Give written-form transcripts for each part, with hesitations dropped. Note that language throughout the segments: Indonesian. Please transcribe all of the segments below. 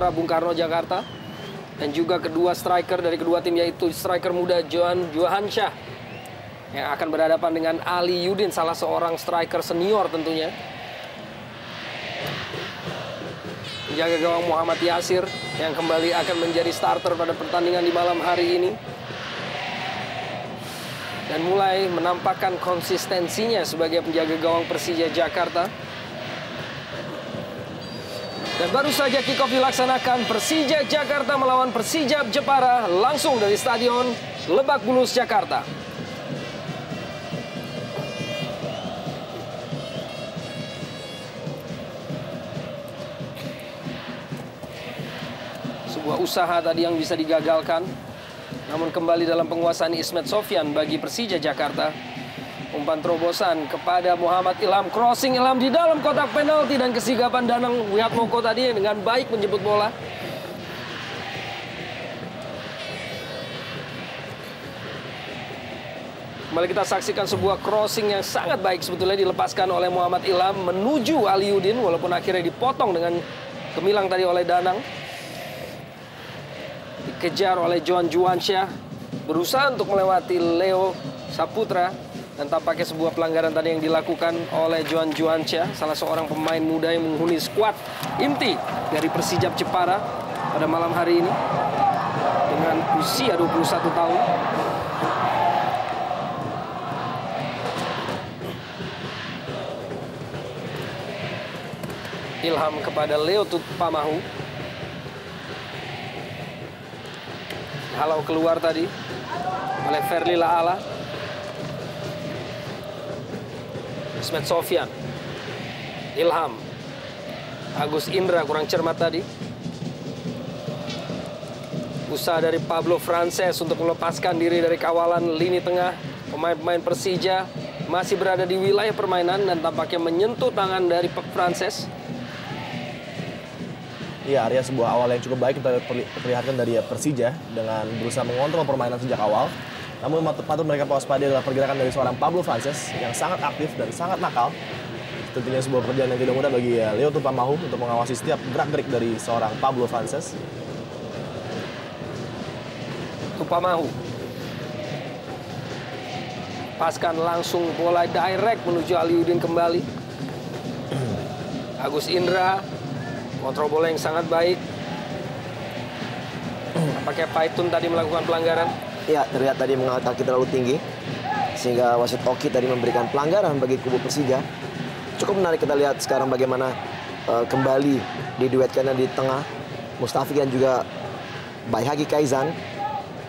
Gelora Bung Karno, Jakarta. Dan juga kedua striker dari kedua tim, yaitu striker muda Johan Juhansyah yang akan berhadapan dengan Ali Yudin, salah seorang striker senior tentunya. Penjaga gawang Muhammad Yasir yang kembali akan menjadi starter pada pertandingan di malam hari ini. Dan mulai menampakkan konsistensinya sebagai penjaga gawang Persija Jakarta. Dan baru saja kick-off dilaksanakan, Persija Jakarta melawan Persijap Jepara langsung dari Stadion Lebak Bulus, Jakarta. Sebuah usaha tadi yang bisa digagalkan, namun kembali dalam penguasaan Ismet Sofyan bagi Persija Jakarta. Umpan terobosan kepada Muhammad Ilham, crossing Ilham di dalam kotak penalti, dan kesigapan Danang Wiatmoko tadi dengan baik menjemput bola. Kembali kita saksikan sebuah crossing yang sangat baik sebetulnya dilepaskan oleh Muhammad Ilham menuju Ali Yudin, walaupun akhirnya dipotong dengan gemilang tadi oleh Danang. Dikejar oleh Johan Juhansyah, berusaha untuk melewati Leo Saputra, dan tampaknya sebuah pelanggaran tadi yang dilakukan oleh Johan Juhansyah, salah seorang pemain muda yang menghuni skuad inti dari Persijap Jepara pada malam hari ini dengan usia 21 tahun. Ilham kepada Leo Tupamahu. Halau keluar tadi oleh Ferli Laala. Ismet Sofyan, Ilham, Agus Indra kurang cermat tadi. Usaha dari Pablo Frances untuk melepaskan diri dari kawalan lini tengah. Pemain-pemain Persija masih berada di wilayah permainan dan tampaknya menyentuh tangan dari Frances. Iya, Arya, sebuah awal yang cukup baik kita perlihatkan dari Persija dengan berusaha mengontrol permainan sejak awal. Namun patut mereka waspada adalah pergerakan dari seorang Pablo Frances yang sangat aktif dan sangat nakal. Tentunya sebuah pekerjaan yang tidak mudah bagi Leo Tupamahu untuk mengawasi setiap gerak-gerik dari seorang Pablo Frances. Tupamahu paskan langsung bola direct menuju Ali Yudin kembali. Agus Indra kontrol bola yang sangat baik. Pakai Paitun tadi melakukan pelanggaran. Ya, terlihat tadi mengangkat kaki terlalu tinggi sehingga wasit Oki tadi memberikan pelanggaran bagi kubu Persija. Cukup menarik kita lihat sekarang bagaimana kembali diduetkannya di tengah Mustafi dan juga Baihaki Kaizan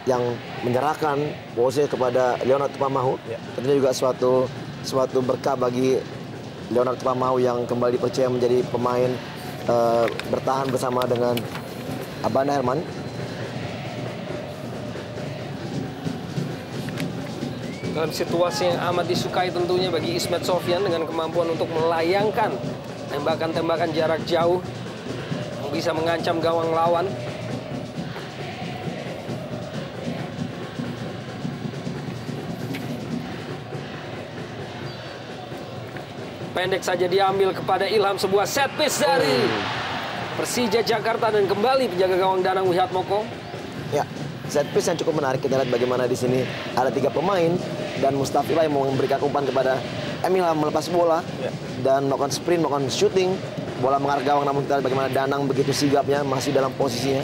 yang menyerahkan posisi kepada Leonard Tupamahu. Ya. Tentunya juga suatu berkah bagi Leonard Tupamahu yang kembali dipercaya menjadi pemain bertahan bersama dengan Abanda Herman. Dalam situasi yang amat disukai tentunya bagi Ismet Sofyan dengan kemampuan untuk melayangkan tembakan-tembakan jarak jauh yang bisa mengancam gawang lawan. Pendek saja diambil kepada Ilham, sebuah set piece dari Persija Jakarta, dan kembali penjaga gawang Danang Wiatmoko. Ya, set piece yang cukup menarik. Kita lihat bagaimana di sini ada 3 pemain dan Mustafilah yang mau memberikan umpan kepada Emilham melepas bola dan melakukan sprint, melakukan shooting. Bola mengarah gawang, namun kita lihat bagaimana Danang begitu sigapnya masih dalam posisinya.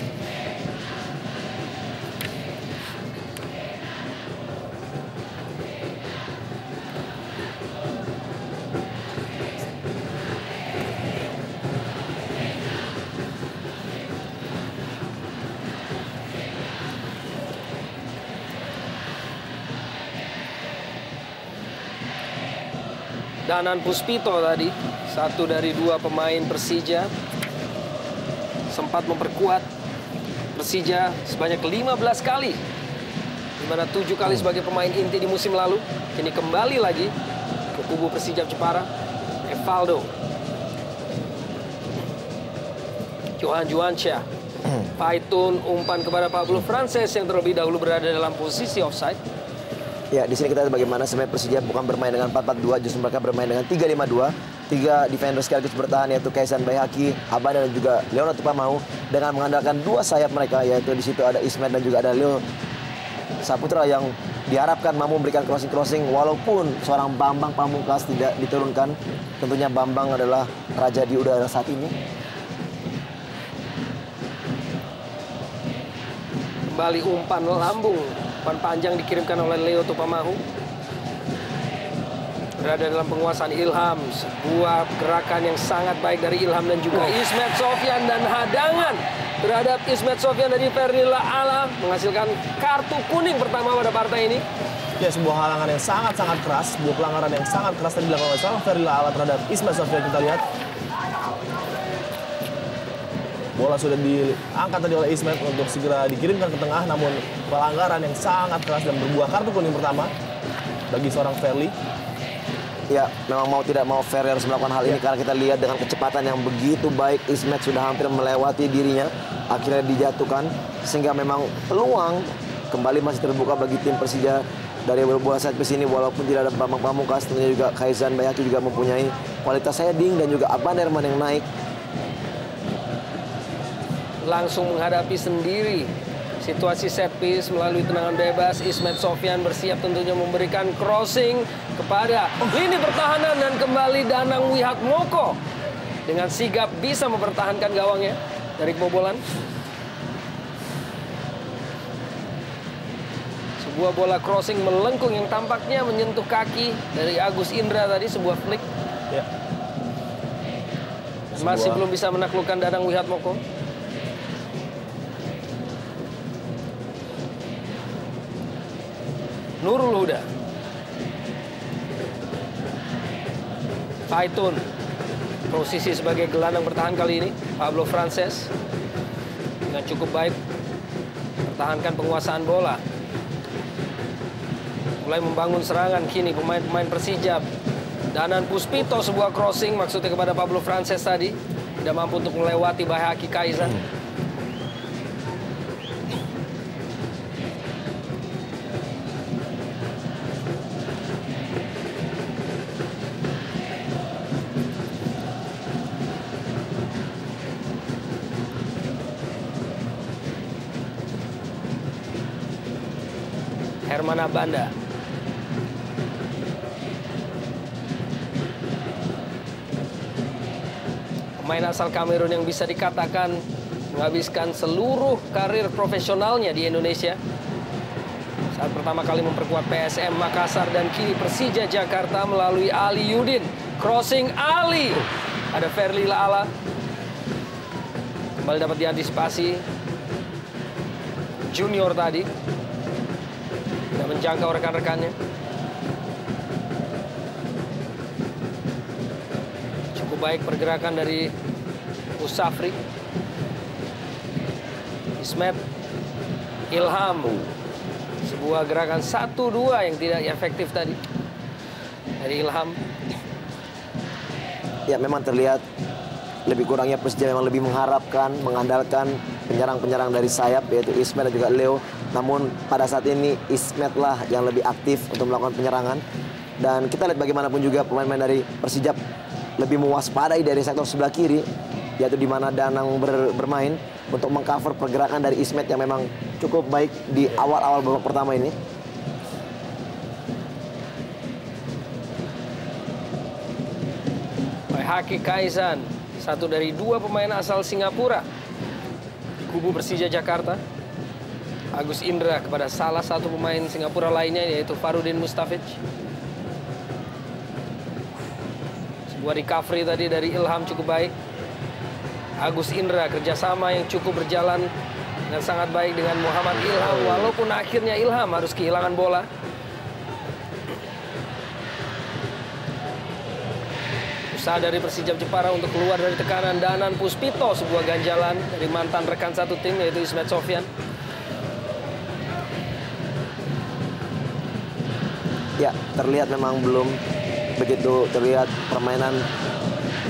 Danan Puspito tadi, satu dari 2 pemain Persija, sempat memperkuat Persija sebanyak 15 kali, di mana 7 kali sebagai pemain inti di musim lalu. Kini kembali lagi ke kubu Persijap Jepara. Evaldo, Johan Juhansyah, Paitun, umpan kepada Pablo Frances yang terlebih dahulu berada dalam posisi offside. Ya, di sini kita lihat bagaimana sebenarnya Persija bukan bermain dengan 4-4-2, justru mereka bermain dengan 3-5-2 3 defender sekaligus bertahan, yaitu Kaizan Bayhaki, Abanda dan juga Leonardo Tupamau, dengan mengandalkan 2 sayap mereka, yaitu di situ ada Ismet dan juga ada Leo Saputra yang diharapkan mampu memberikan crossing-crossing walaupun seorang Bambang Pamungkas tidak diturunkan. Tentunya Bambang adalah raja di udara saat ini. Kembali umpan lambung, umpan panjang dikirimkan oleh Leo Tupamau. Berada dalam penguasaan Ilham, sebuah gerakan yang sangat baik dari Ilham dan juga Ismet Sofyan, dan hadangan terhadap Ismet Sofyan dari Ferdila Ala menghasilkan kartu kuning pertama pada partai ini. Ya, sebuah halangan yang sangat-sangat keras, sebuah pelanggaran yang sangat keras tadi dilakukan oleh seorang Ferdila Ala terhadap Ismet Sofyan. Kita lihat bola sudah diangkat tadi oleh Ismet untuk segera dikirimkan ke tengah, namun pelanggaran yang sangat keras dan berbuah kartu kuning pertama bagi seorang Ferli. Ya, memang mau tidak mau Ferry harus melakukan hal ini karena kita lihat dengan kecepatan yang begitu baik, Ismet sudah hampir melewati dirinya, akhirnya dijatuhkan, sehingga memang peluang kembali masih terbuka bagi tim Persija dari bola set ke sini. Walaupun tidak ada Bambang Pamungkas, tentunya juga Kaizan Bayhaki juga mempunyai kualitas heading dan juga Abanderman yang naik. Langsung menghadapi sendiri situasi set piece melalui tendangan bebas. Ismet Sofyan bersiap tentunya memberikan crossing kepada lini pertahanan, dan kembali Danang Wihatmoko dengan sigap bisa mempertahankan gawangnya dari kebobolan. Sebuah bola crossing melengkung yang tampaknya menyentuh kaki dari Agus Indra tadi, sebuah flick. Ya. Masih belum bisa menaklukkan Danang Wihatmoko. Nurul Huda, Faitun, posisi sebagai gelandang bertahan kali ini. Pablo Frances dengan cukup baik pertahankan penguasaan bola. Mulai membangun serangan kini pemain-pemain Persija. Danan Puspito, sebuah crossing maksudnya kepada Pablo Frances tadi, tidak mampu untuk melewati Bayhaki Kaizan. Herman Abanda, pemain asal Kamerun yang bisa dikatakan menghabiskan seluruh karir profesionalnya di Indonesia. Saat pertama kali memperkuat PSM Makassar dan kini Persija Jakarta melalui Ali Yudin. Crossing Ali, ada Ferdila Ala, kembali dapat diantisipasi Junior tadi dan menjangkau rekan-rekannya. Cukup baik pergerakan dari Musafri. Ismet, Ilham, sebuah gerakan 1-2 yang tidak efektif tadi dari Ilham. Ya, memang terlihat lebih kurangnya Persija memang lebih mengharapkan, mengandalkan penyerang-penyerang dari sayap, yaitu Ismet dan juga Leo. Namun pada saat ini Ismet lah yang lebih aktif untuk melakukan penyerangan. Dan kita lihat bagaimanapun juga pemain-pemain dari Persija lebih mewaspadai dari sektor sebelah kiri, yaitu di mana Danang bermain untuk mengcover pergerakan dari Ismet yang memang cukup baik di awal-awal babak pertama ini. Bayhaki Kaizan, satu dari 2 pemain asal Singapura di kubu Persija Jakarta. Agus Indra kepada salah satu pemain Singapura lainnya, yaitu Farudin Mustafic. Sebuah recovery tadi dari Ilham cukup baik. Agus Indra kerjasama yang cukup berjalan dengan sangat baik dengan Muhammad Ilham, walaupun akhirnya Ilham harus kehilangan bola. Usaha dari Persija Jepara untuk keluar dari tekanan Danan Puspito, sebuah ganjalan dari mantan rekan satu tim yaitu Ismet Sofyan. Ya, terlihat memang belum begitu terlihat permainan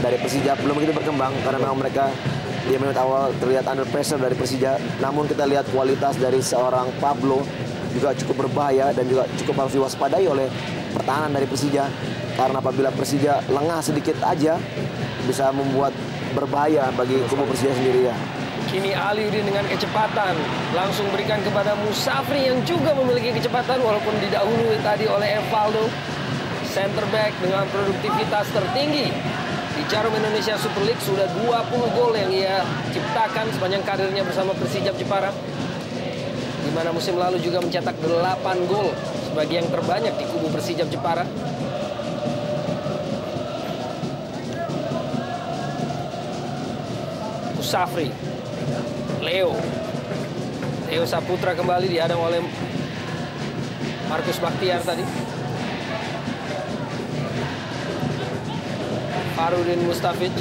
dari Persija, belum begitu berkembang karena memang mereka di menit awal terlihat under pressure dari Persija. Namun kita lihat kualitas dari seorang Pablo juga cukup berbahaya dan juga cukup harus diwaspadai oleh pertahanan dari Persija. Karena apabila Persija lengah sedikit aja bisa membuat berbahaya bagi kubu Persija sendiri ya. Kini Aliuddin dengan kecepatan langsung berikan kepada Musafri yang juga memiliki kecepatan walaupun didahului tadi oleh Evaldo. Center back dengan produktivitas tertinggi di Jarum Indonesia Super League, sudah 20 gol yang ia ciptakan sepanjang karirnya bersama Persijap Jepara. Di mana musim lalu juga mencetak 8 gol sebagai yang terbanyak di kubu Persijap Jepara. Musafri, Leo Saputra kembali dihadang oleh Markus Bakhtiar tadi. Farudin Mustafic.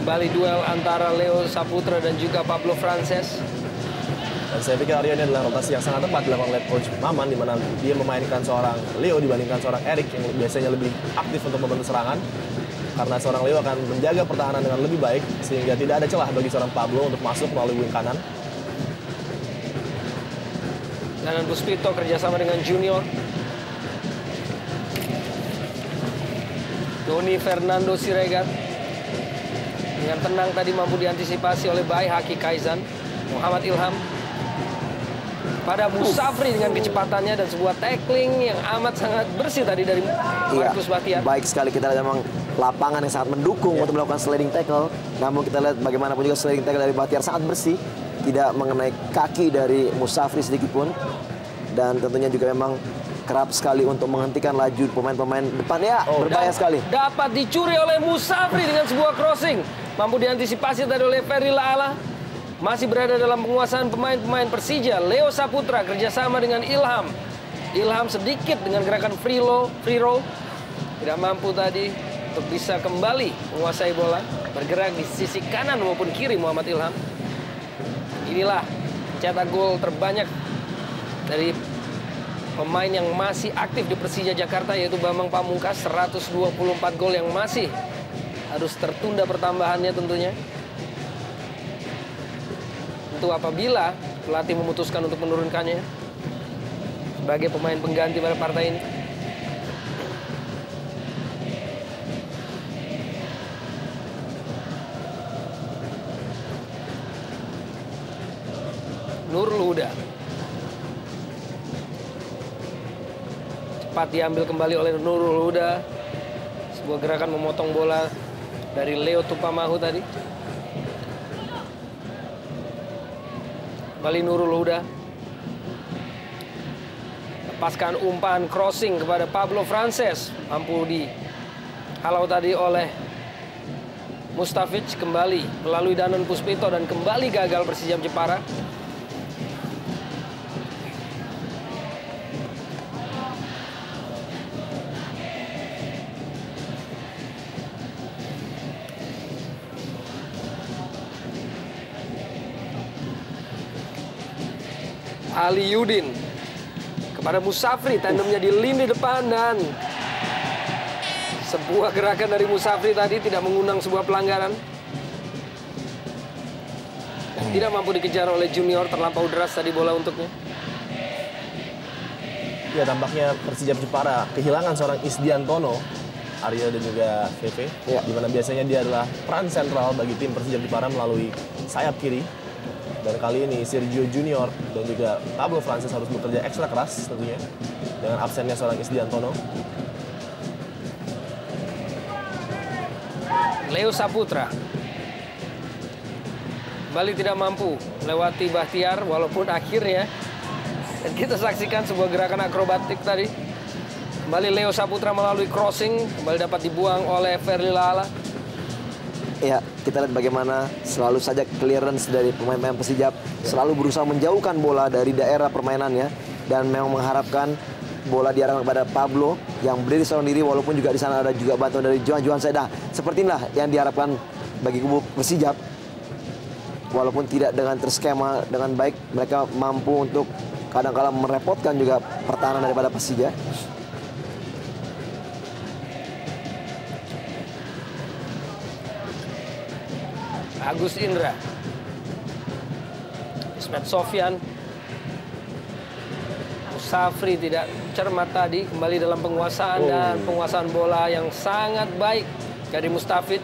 Kembali duel antara Leo Saputra dan juga Pablo Frances. Dan saya pikir Aryo ini adalah rotasi yang sangat tepat dilakukan oleh Coach Maman, di mana dia memainkan seorang Leo dibandingkan seorang Erik yang biasanya lebih aktif untuk membantu serangan. Karena seorang Leo akan menjaga pertahanan dengan lebih baik, sehingga tidak ada celah bagi seorang Pablo untuk masuk melalui wing kanan. Dan Puspito kerjasama dengan Junior. Doni Fernando Siregar dengan tenang tadi mampu diantisipasi oleh Bayi Haki Kaizan. Muhammad Ilham pada Musafri dengan kecepatannya dan sebuah tackling yang amat sangat bersih tadi dari Markus Bakhtiar. Baik sekali, kita lihat memang lapangan yang sangat mendukung untuk melakukan sliding tackle. Namun kita lihat bagaimanapun juga sliding tackle dari Bakhtiar sangat bersih, tidak mengenai kaki dari Musafri sedikit pun. Dan tentunya juga memang kerap sekali untuk menghentikan laju pemain-pemain depan ya, berbahaya sekali. Dapat dicuri oleh Musafri dengan sebuah crossing. Mampu diantisipasi tadi oleh Ferry Laala. Masih berada dalam penguasaan pemain-pemain Persija. Leo Saputra kerjasama dengan Ilham. Ilham sedikit dengan gerakan free roll. Tidak mampu tadi untuk bisa kembali menguasai bola. Bergerak di sisi kanan maupun kiri Muhammad Ilham. Inilah cetak gol terbanyak dari pemain yang masih aktif di Persija Jakarta, yaitu Bambang Pamungkas, 124 gol yang masih harus tertunda pertambahannya tentunya. Tentu apabila pelatih memutuskan untuk menurunkannya sebagai pemain pengganti pada partai ini. Nurul Huda. Cepat diambil kembali oleh Nurul Huda. Sebuah gerakan memotong bola dari Leo Tupamahu tadi. Kembali Nurul Huda. Lepaskan umpan crossing kepada Pablo Frances. Mampu dihalau tadi oleh Mustafic. Kembali melalui Danon Puspito dan kembali gagal Persijap Jepara. Aliuddin kepada Musafri, tandemnya di lini depan, dan sebuah gerakan dari Musafri tadi tidak mengundang sebuah pelanggaran. Dan tidak mampu dikejar oleh Junior, terlampau deras tadi bola untuknya. Ya, tampaknya Persijap Jepara kehilangan seorang Isdiantono, Arya dan juga VV, di mana biasanya dia adalah peran sentral bagi tim Persijap Jepara melalui sayap kiri. Dan kali ini Sergio Junior dan juga Pablo Frances harus bekerja ekstra keras tentunya dengan absennya seorang Isdiantono. Leo Saputra kembali tidak mampu melewati Bakhtiar, walaupun akhirnya dan kita saksikan sebuah gerakan akrobatik tadi. Kembali Leo Saputra melalui crossing, kembali dapat dibuang oleh Ferry Laala. Ya, kita lihat bagaimana selalu saja clearance dari pemain-pemain Persijap, selalu berusaha menjauhkan bola dari daerah permainannya dan memang mengharapkan bola diarahkan kepada Pablo yang berdiri seorang diri, walaupun juga di sana ada juga bantuan dari Johan Seda. Seperti inilah yang diharapkan bagi kubu Persijap. Walaupun tidak dengan terskema dengan baik, mereka mampu untuk kadang-kala merepotkan juga pertahanan daripada Persija. Agus Indra, Ismet Sofyan, Musafri tidak cermat tadi, kembali dalam penguasaan dan penguasaan bola yang sangat baik dari Mustafic.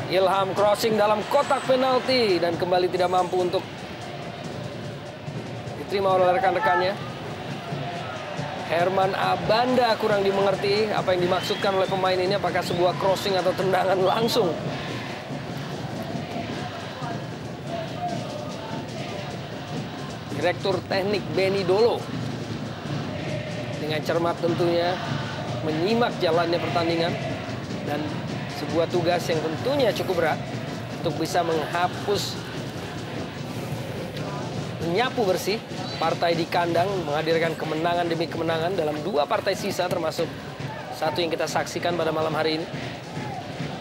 Ilham crossing dalam kotak penalti dan kembali tidak mampu untuk diterima oleh rekan-rekannya. Herman Abanda kurang dimengerti apa yang dimaksudkan oleh pemain ini, apakah sebuah crossing atau tendangan langsung. Direktur Teknik Benny Dolo dengan cermat tentunya menyimak jalannya pertandingan dan sebuah tugas yang tentunya cukup berat untuk bisa menyapu bersih partai di kandang, menghadirkan kemenangan demi kemenangan dalam 2 partai sisa, termasuk satu yang kita saksikan pada malam hari ini,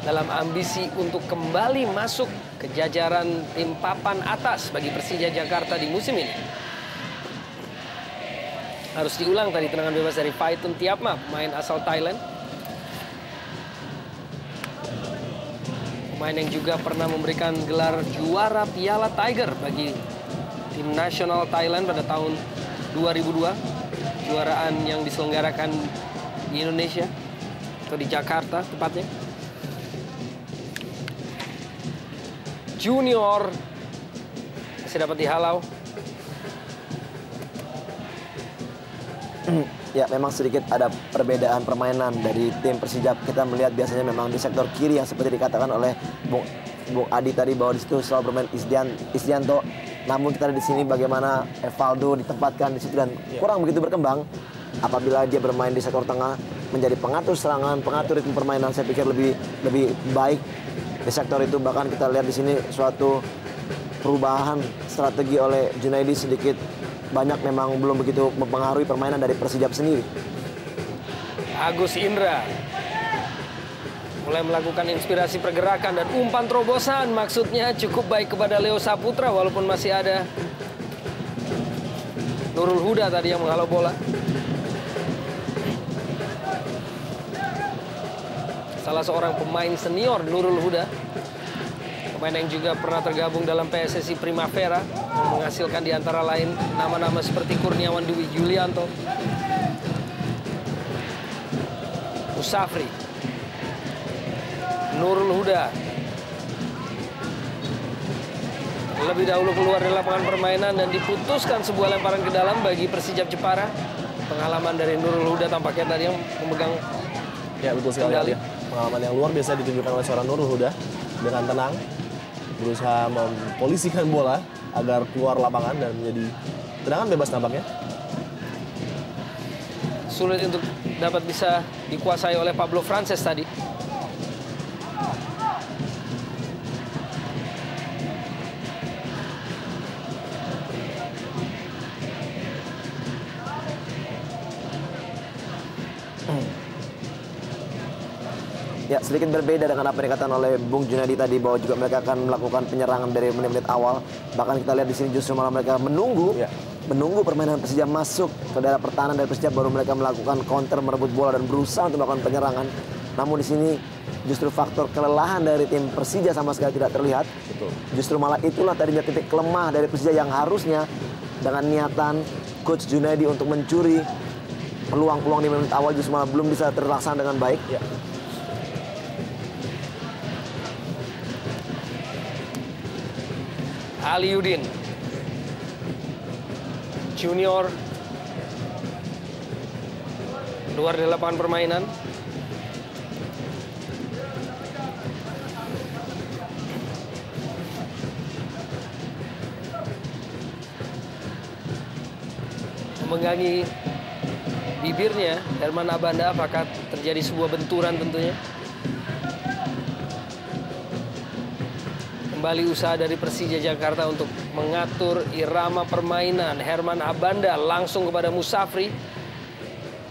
dalam ambisi untuk kembali masuk ke jajaran tim papan atas bagi Persija Jakarta di musim ini. Harus diulang tadi tendangan bebas dari Phaeton Tiapma, pemain asal Thailand. Pemain yang juga pernah memberikan gelar juara Piala Tiger bagi tim nasional Thailand pada tahun 2002. Kejuaraan yang diselenggarakan di Indonesia, atau di Jakarta tepatnya. Junior masih dapat dihalau. Ya, memang sedikit ada perbedaan permainan dari tim Persija. Kita melihat biasanya memang di sektor kiri yang seperti dikatakan oleh Bung Adi tadi, bahwa di situ selalu bermain Isdianto. Namun kita lihat di sini bagaimana Evaldo ditempatkan di situ dan kurang begitu berkembang. Apabila dia bermain di sektor tengah, menjadi pengatur serangan, pengatur ritme permainan, saya pikir lebih baik di sektor itu. Bahkan kita lihat di sini suatu perubahan strategi oleh Junaidi sedikit banyak memang belum begitu mempengaruhi permainan dari Persijap sendiri. Agus Indra mulai melakukan inspirasi pergerakan dan umpan terobosan, maksudnya cukup baik kepada Leo Saputra, walaupun masih ada Nurul Huda tadi yang menghalau bola. Salah seorang pemain senior Nurul Huda, pemain yang juga pernah tergabung dalam PSSI Primavera, yang menghasilkan di antara lain nama-nama seperti Kurniawan Dwi Julianto, Musafri, Nurul Huda. Lebih dahulu keluar dari lapangan permainan dan diputuskan sebuah lemparan ke dalam bagi Persijap Jepara. Pengalaman dari Nurul Huda tampaknya tadi yang memegang. Ya, betul sekali. Ya. Pengalaman yang luar biasa ditunjukkan oleh seorang Nurul Huda dengan tenang berusaha mempolisikan bola agar keluar lapangan dan menjadi tendangan bebas nampaknya. Sulit untuk dapat bisa dikuasai oleh Pablo Frances tadi. Ya, sedikit berbeda dengan apa yang dikatakan oleh Bung Junadi tadi, bahwa juga mereka akan melakukan penyerangan dari menit-menit awal. Bahkan kita lihat di sini justru malah mereka menunggu permainan Persija masuk ke daerah pertahanan dari Persija, baru mereka melakukan counter, merebut bola dan berusaha untuk melakukan penyerangan. Namun di sini justru faktor kelelahan dari tim Persija sama sekali tidak terlihat. Betul. Justru malah itulah tadinya titik lemah dari Persija yang harusnya dengan niatan Coach Junadi untuk mencuri peluang-peluang di menit awal justru malah belum bisa terlaksana dengan baik. Ya. Aliudin Junior keluar dari lapangan permainan. Memegangi bibirnya Herman Abanda, apakah terjadi sebuah benturan tentunya. Kembali usaha dari Persija Jakarta untuk mengatur irama permainan. Herman Abanda langsung kepada Musafri.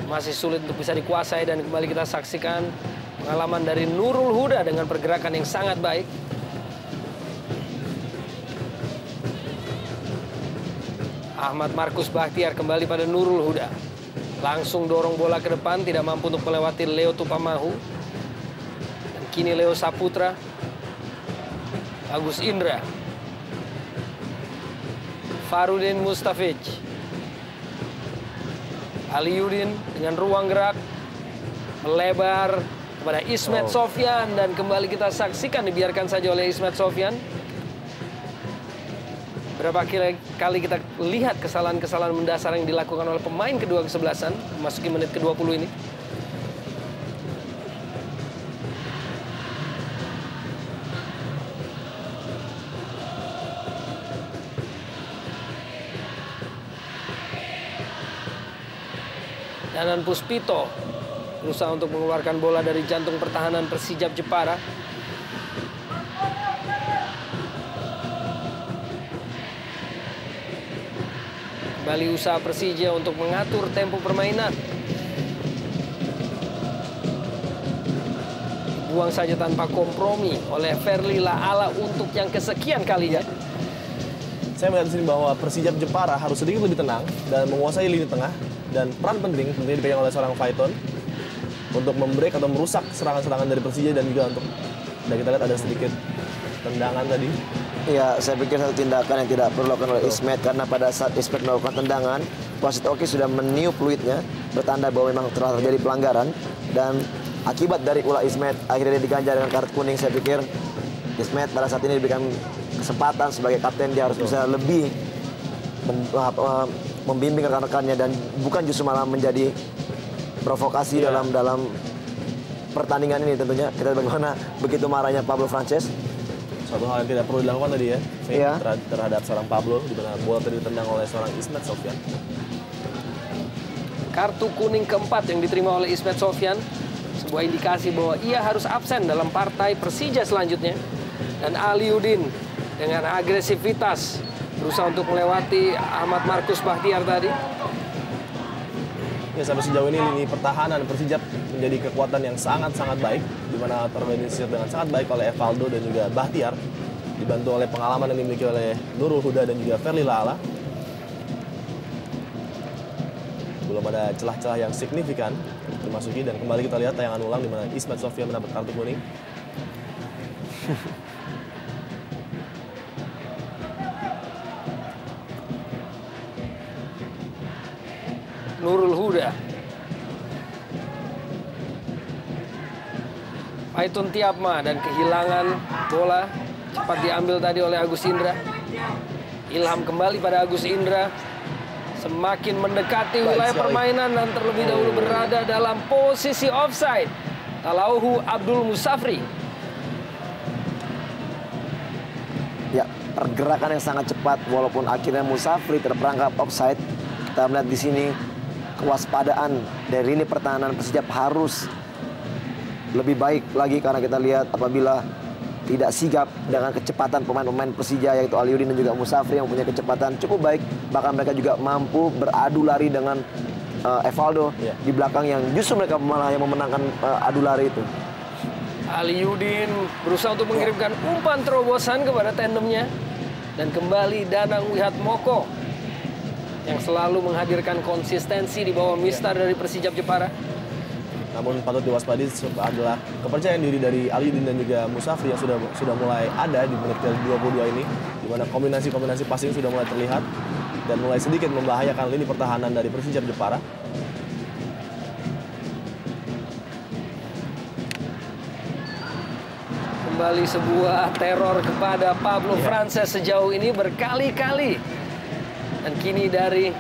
Masih sulit untuk bisa dikuasai dan kembali kita saksikan pengalaman dari Nurul Huda dengan pergerakan yang sangat baik. Ahmad Markus Bahtiar kembali pada Nurul Huda. Langsung dorong bola ke depan, tidak mampu untuk melewati Leo Tupamahu. Dan kini Leo Saputra. Agus Indra, Farudin Mustafic, Aliudin dengan ruang gerak melebar kepada Ismet Sofyan, dan kembali kita saksikan, dibiarkan saja oleh Ismet Sofyan. Berapa kali kita lihat kesalahan-kesalahan mendasar yang dilakukan oleh pemain kedua kesebelasan memasuki menit ke-20 ini. Danan Puspito berusaha untuk mengeluarkan bola dari jantung pertahanan Persijap Jepara. Kembali usaha Persija untuk mengatur tempo permainan. Buang saja tanpa kompromi oleh Ferli Laala untuk yang kesekian kalinya. Saya melihat di sini bahwa Persijap Jepara harus sedikit lebih tenang dan menguasai lini tengah, dan peran penting tentunya dipegang oleh seorang Phaeton untuk membreak atau merusak serangan-serangan dari Persija, dan juga untuk, dan kita lihat ada sedikit tendangan tadi. Ya, saya pikir satu tindakan yang tidak perlu dilakukan oleh Ismet, karena pada saat Ismet melakukan tendangan, wasit Oki sudah meniup fluidnya, bertanda bahwa memang telah terjadi pelanggaran, dan akibat dari ulah Ismet akhirnya dia diganjar dengan kartu kuning. Saya pikir Ismet pada saat ini diberikan kesempatan sebagai kapten, dia harus bisa lebih membimbing rekan-rekannya, dan bukan justru malah menjadi provokasi dalam pertandingan ini. Tentunya kita bagaimana begitu marahnya Pablo Frances. Suatu hal yang tidak perlu dilakukan tadi ya, terhadap seorang Pablo, di mana bola tadi ditendang oleh seorang Ismet Sofyan. Kartu kuning keempat yang diterima oleh Ismet Sofyan, sebuah indikasi bahwa ia harus absen dalam partai Persija selanjutnya. Dan Aliudin dengan agresivitas berusaha untuk melewati Ahmad Markus Bahtiar tadi. Ya, sampai sejauh ini lini pertahanan Persijap menjadi kekuatan yang sangat-sangat baik, di mana terorganisir dengan sangat baik oleh Evaldo dan juga Bahtiar, dibantu oleh pengalaman yang dimiliki oleh Nurul Huda dan juga Ferli Laala. Belum ada celah-celah yang signifikan dimasuki, dan kembali kita lihat tayangan ulang di mana Ismet Sofyan mendapat kartu kuning. Nurul Huda. Phaeton Tiapma, dan kehilangan bola cepat diambil tadi oleh Agus Indra. Ilham kembali pada Agus Indra. Semakin mendekati wilayah permainan dan terlebih dahulu berada dalam posisi offside. Talauhu Abdul Musafri. Ya, pergerakan yang sangat cepat, walaupun akhirnya Musafri terperangkap offside. Kita melihat di sini kewaspadaan dari lini pertahanan Persijap harus lebih baik lagi, karena kita lihat apabila tidak sigap dengan kecepatan pemain-pemain Persija, yaitu Aliudin dan juga Musafri yang punya kecepatan cukup baik, bahkan mereka juga mampu beradu lari dengan Evaldo di belakang, yang justru mereka malah yang memenangkan adu lari itu. Aliudin berusaha untuk mengirimkan umpan terobosan kepada tandemnya, dan kembali Danang Wihatmoko yang selalu menghadirkan konsistensi di bawah mistar dari Persijap Jepara. Namun patut diwaspadi adalah kepercayaan diri dari Aliudin dan juga Musafri yang sudah mulai ada di menit ke-22 ini, di mana kombinasi-kombinasi passing sudah mulai terlihat dan mulai sedikit membahayakan lini pertahanan dari Persijap Jepara. Kembali sebuah teror kepada Pablo Frances sejauh ini berkali-kali. Dan kini dari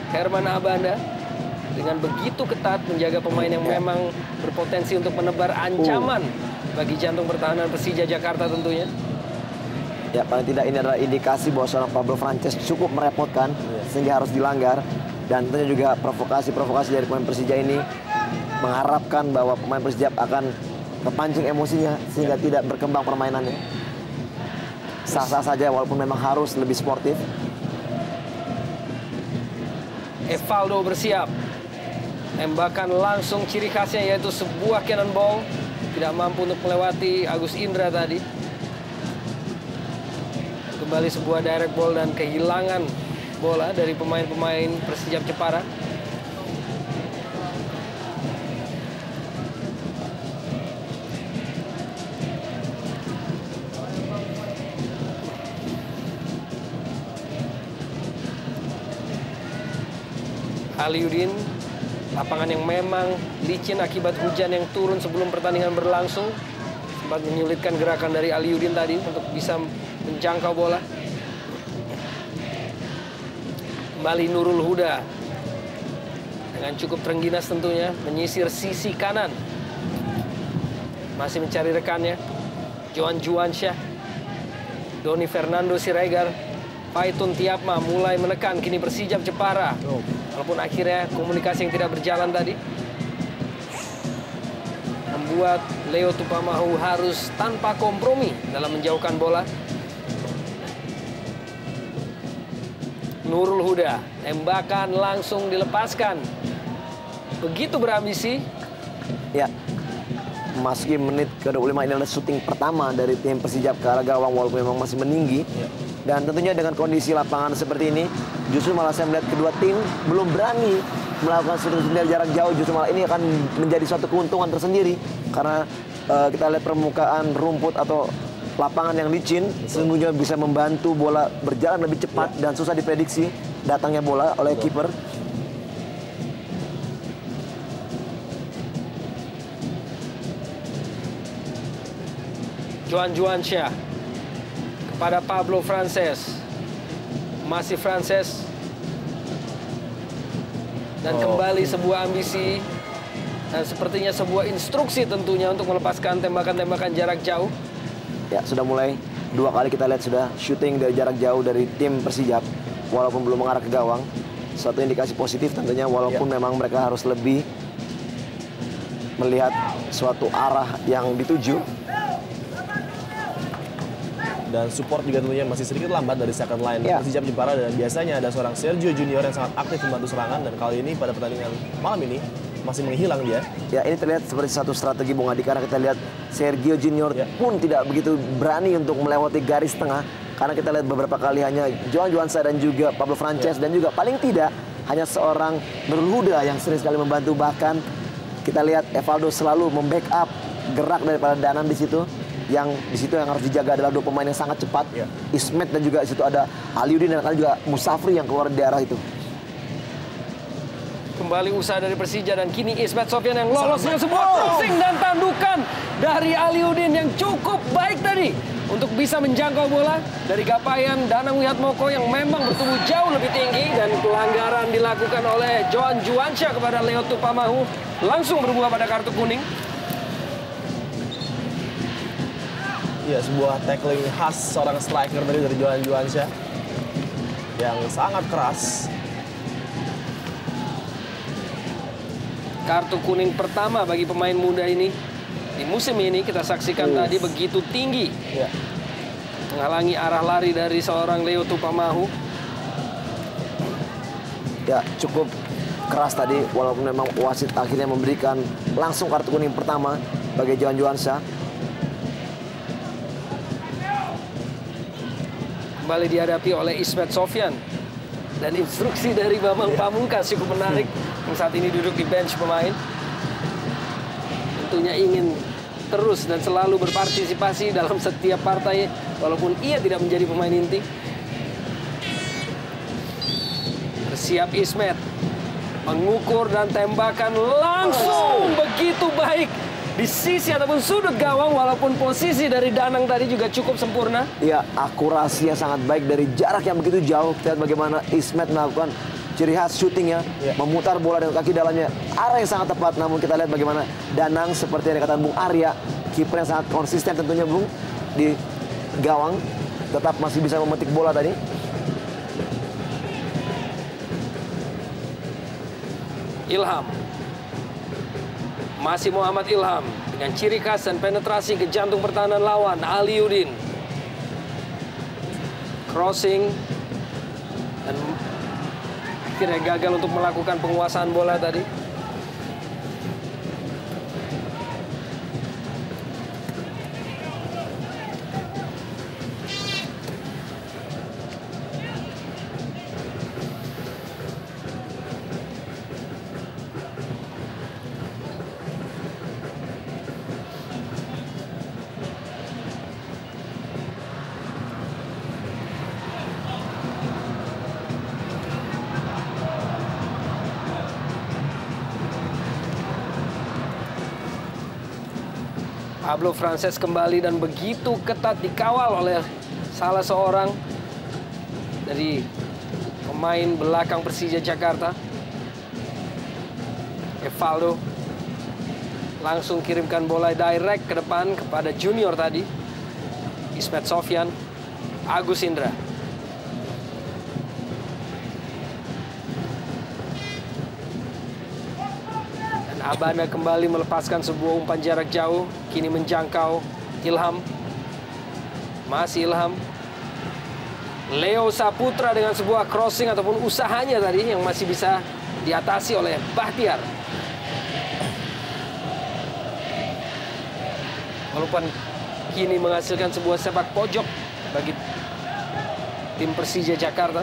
Herman Abanda dengan begitu ketat menjaga pemain yang memang berpotensi untuk menebar ancaman bagi jantung pertahanan Persija Jakarta tentunya. Ya, paling tidak ini adalah indikasi bahwa seorang Pablo Frances cukup merepotkan sehingga harus dilanggar. Dan tentunya juga provokasi dari pemain Persija ini mengharapkan bahwa pemain Persija akan terpancing emosinya sehingga tidak berkembang permainannya. Sah-sah saja walaupun memang harus lebih sportif. Evaldo bersiap. Tembakan langsung ciri khasnya yaitu sebuah cannonball. Tidak mampu untuk melewati Agus Indra tadi. Kembali sebuah direct ball dan kehilangan bola dari pemain-pemain Persijap Jepara. Aliudin Lapangan yang memang licin akibat hujan yang turun sebelum pertandingan berlangsung. Sempat menyulitkan gerakan dari Aliuddin tadi untuk bisa menjangkau bola. Kembali Nurul Huda. Dengan cukup terengginas tentunya, menyisir sisi kanan. Masih mencari rekannya. Johan Juwansyah. Doni Fernando Siregar. Faitun Tiapma mulai menekan, kini Persijap Jepara. Walaupun akhirnya komunikasi yang tidak berjalan tadi membuat Leo Tupamahu harus tanpa kompromi dalam menjauhkan bola. Nurul Huda, tembakan langsung dilepaskan. Begitu berambisi. Ya, meski menit ke-25 ini adalah syuting pertama dari tim Persijap ke arah gawang walaupun memang masih meninggi. Dan tentunya dengan kondisi lapangan seperti ini, justru malah saya melihat kedua tim belum berani melakukan syuting dari jarak jauh. Justru malah ini akan menjadi suatu keuntungan tersendiri. Karena kita lihat permukaan rumput atau lapangan yang licin, sesungguhnya bisa membantu bola berjalan lebih cepat dan susah diprediksi datangnya bola oleh kiper. Johan Juwansyah kepada Pablo Frances. Masih Frances. Dan kembali sebuah ambisi dan sepertinya sebuah instruksi tentunya untuk melepaskan tembakan-tembakan jarak jauh. Ya, sudah mulai 2 kali kita lihat sudah syuting dari jarak jauh dari tim Persijap walaupun belum mengarah ke gawang. Suatu indikasi positif tentunya walaupun memang mereka harus lebih melihat suatu arah yang dituju. Dan support juga tentunya masih sedikit lambat dari second line Persijap Jepara, dan biasanya ada seorang Sergio Junior yang sangat aktif membantu serangan, dan kali ini pada pertandingan malam ini masih menghilang dia. Ya, ini terlihat seperti satu strategi Bung Adi karena kita lihat Sergio Junior pun tidak begitu berani untuk melewati garis tengah karena kita lihat beberapa kali hanya Johan Juwansyah dan juga Pablo Frances dan juga paling tidak hanya seorang Nurul Huda yang sering sekali membantu, bahkan kita lihat Evaldo selalu membackup gerak daripada Danan di situ. Yang di situ yang harus dijaga adalah 2 pemain yang sangat cepat, Ismet dan juga di situ ada Aliuddin dan juga Musafri yang keluar di daerah itu. Kembali usaha dari Persija dan kini Ismet Sofyan yang lolos dengan sebuah crossing dan tandukan dari Aliuddin yang cukup baik tadi untuk bisa menjangkau bola dari gapaian Danang Wihatmoko yang memang bertumbuh jauh lebih tinggi, dan pelanggaran dilakukan oleh Johan Juwansyah kepada Leo Tupamahu langsung berbuah pada kartu kuning. Ya, sebuah tackling khas seorang striker tadi dari Johan Juwansyah yang sangat keras. Kartu kuning pertama bagi pemain muda ini di musim ini kita saksikan tadi begitu tinggi. Menghalangi arah lari dari seorang Leo Tupamahu. Ya, cukup keras tadi walaupun memang wasit akhirnya memberikan langsung kartu kuning pertama bagi Johan Juwansyah. Kembali dihadapi oleh Ismet Sofyan. Dan instruksi dari Bambang Pamungkas cukup menarik, yang saat ini duduk di bench pemain. Tentunya ingin terus dan selalu berpartisipasi dalam setiap partai walaupun ia tidak menjadi pemain inti. Bersiap Ismet, mengukur dan tembakan langsung begitu baik di sisi ataupun sudut gawang, walaupun posisi dari Danang tadi juga cukup sempurna. Ya, akurasi yang sangat baik dari jarak yang begitu jauh. Kita lihat bagaimana Ismet melakukan ciri khas syutingnya, memutar bola dengan kaki dalamnya, arah yang sangat tepat. Namun kita lihat bagaimana Danang seperti yang dikatakan Bung Arya, kiper yang sangat konsisten tentunya Bung di gawang, tetap masih bisa memetik bola tadi. Ilham. Masih Muhammad Ilham dengan ciri khas dan penetrasi ke jantung pertahanan lawan, Aliuddin. Crossing dan akhirnya gagal untuk melakukan penguasaan bola tadi. Pablo Frances kembali dan begitu ketat dikawal oleh salah seorang dari pemain belakang Persija Jakarta. Evaldo langsung kirimkan bola direct ke depan kepada junior tadi. Ismet Sofyan, Agus Indra. Dan Abana kembali melepaskan sebuah umpan jarak jauh. Kini menjangkau Ilham. Masih Ilham. Leo Saputra dengan sebuah crossing ataupun usahanya tadi yang masih bisa diatasi oleh Bahtiar. Walaupun kini menghasilkan sebuah sepak pojok bagi tim Persija Jakarta.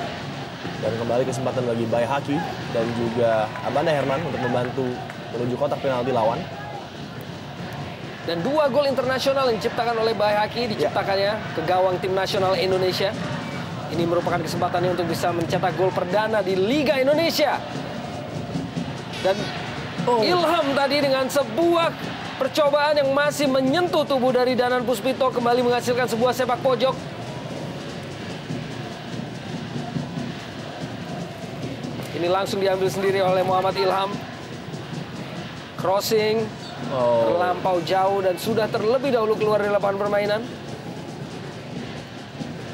Dan kembali kesempatan bagi Baihaki dan juga Abanda Herman untuk membantu menuju kotak penalti lawan. Dan 2 gol internasional yang diciptakan oleh Baihaki diciptakannya ke gawang tim nasional Indonesia. Ini merupakan kesempatannya untuk bisa mencetak gol perdana di Liga Indonesia. Dan Ilham tadi dengan sebuah percobaan yang masih menyentuh tubuh dari Danan Puspito kembali menghasilkan sebuah sepak pojok. Ini langsung diambil sendiri oleh Muhammad Ilham. Crossing terlampau jauh dan sudah terlebih dahulu keluar dari lapangan permainan.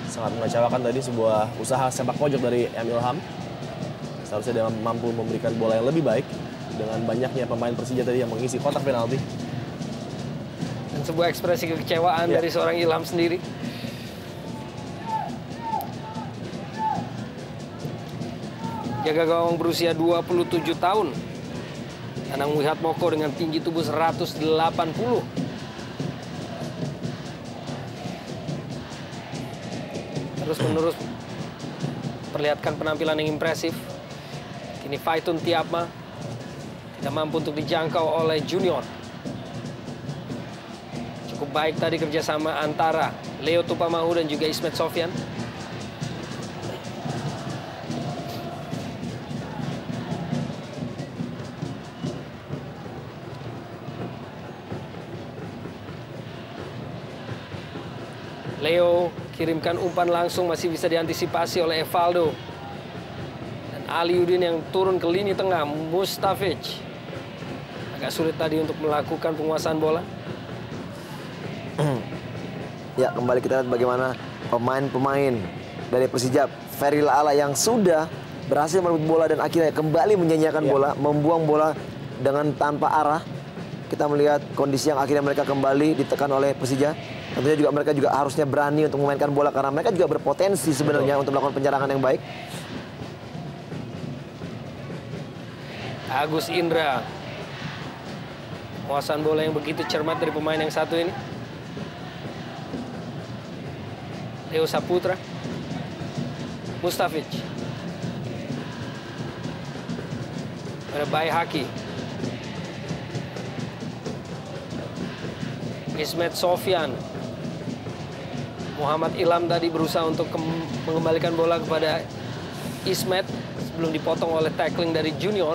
Sangat mengecewakan tadi sebuah usaha sepak pojok dari M. Ilham. Seharusnya dia mampu memberikan bola yang lebih baik dengan banyaknya pemain Persija tadi yang mengisi kotak penalti. Dan sebuah ekspresi kekecewaan dari seorang Ilham sendiri. Jaga gawang berusia 27 tahun. Anang Wihatmoko dengan tinggi tubuh 180. Terus-menerus perlihatkan penampilan yang impresif. Kini Faitun Tiapma tidak mampu untuk dijangkau oleh junior. Cukup baik tadi kerjasama antara Leo Tupamahu dan juga Ismet Sofyan. Leo kirimkan umpan langsung, masih bisa diantisipasi oleh Evaldo. Dan Aliudin yang turun ke lini tengah, Mustafic. Agak sulit tadi untuk melakukan penguasaan bola. Ya, kembali kita lihat bagaimana pemain-pemain dari Persija, Ferry Laala yang sudah berhasil merebut bola dan akhirnya kembali menyanyiakan bola, membuang bola dengan tanpa arah. Kita melihat kondisi yang akhirnya mereka kembali ditekan oleh Persija. Tentunya juga mereka juga harusnya berani untuk memainkan bola karena mereka juga berpotensi sebenarnya untuk melakukan penyerangan yang baik. Agus Indra. Penguasaan bola yang begitu cermat dari pemain yang satu ini. Leo Saputra. Mustafic. Ada Baihaki. Ismet Sofyan. Muhammad Ilham tadi berusaha untuk mengembalikan bola kepada Ismet sebelum dipotong oleh tackling dari junior.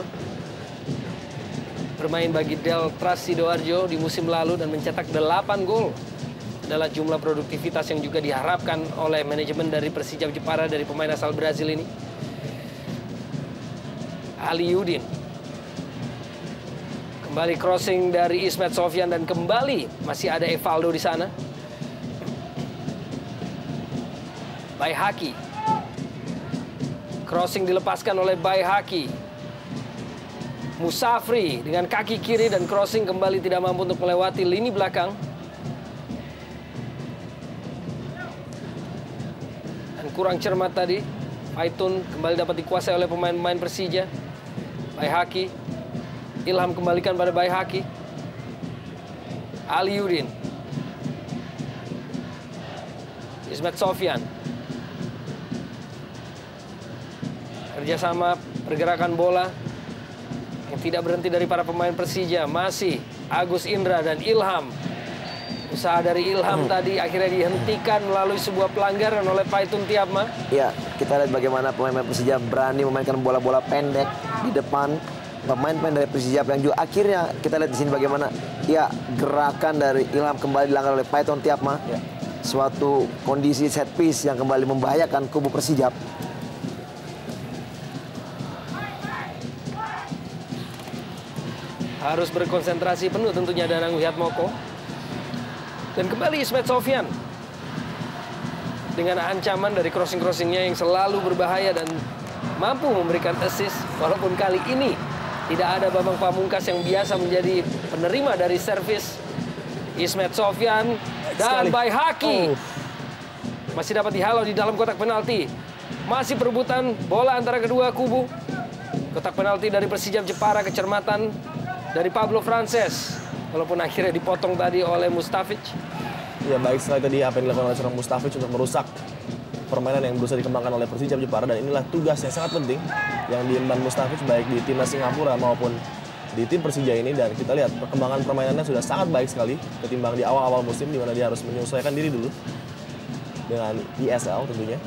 Bermain bagi Deltras Sidoarjo di musim lalu dan mencetak 8 gol. Adalah jumlah produktivitas yang juga diharapkan oleh manajemen dari Persija Jepara dari pemain asal Brazil ini. Aliudin. Kembali crossing dari Ismet Sofyan dan kembali masih ada Evaldo di sana. Baihaki. Crossing dilepaskan oleh Baihaki. Musafri dengan kaki kiri dan crossing kembali tidak mampu untuk melewati lini belakang. Dan kurang cermat tadi. Faitun kembali dapat dikuasai oleh pemain-pemain Persija. Baihaki. Ilham kembalikan pada Baihaki. Aliudin. Ismet Sofyan. Kerjasama pergerakan bola yang tidak berhenti dari para pemain Persija. Masih Agus Indra dan Ilham. Usaha dari Ilham tadi akhirnya dihentikan melalui sebuah pelanggaran oleh Faitun Tiapma. Ya, kita lihat bagaimana pemain Persija berani memainkan bola-bola pendek di depan pemain-pemain dari Persijap yang juga akhirnya kita lihat di sini bagaimana ya gerakan dari Ilham kembali dilanggar oleh Python Tiapma. Ya. Suatu kondisi set piece yang kembali membahayakan kubu Persijap. Harus berkonsentrasi penuh tentunya Danang Wiatmoko. Dan kembali Ismet Sofyan dengan ancaman dari crossing-crossingnya yang selalu berbahaya dan mampu memberikan assist. Walaupun kali ini tidak ada Bambang Pamungkas yang biasa menjadi penerima dari servis. Ismet Sofyan dan Baihaki masih dapat dihalau di dalam kotak penalti. Masih perebutan bola antara kedua kubu. Kotak penalti dari Persijap Jepara, kecermatan dari Pablo Frances. Walaupun akhirnya dipotong tadi oleh Mustafic. Ya, baik sekali tadi apa yang dilakukan oleh seorang Mustafic untuk merusak permainan yang berusaha dikembangkan oleh Persijap Jepara, dan inilah tugas yang sangat penting yang diemban Mustafic baik di timnas Singapura maupun di tim Persija ini. Dan kita lihat perkembangan permainannya sudah sangat baik sekali ketimbang di awal-awal musim di mana dia harus menyesuaikan diri dulu dengan ESL tentunya.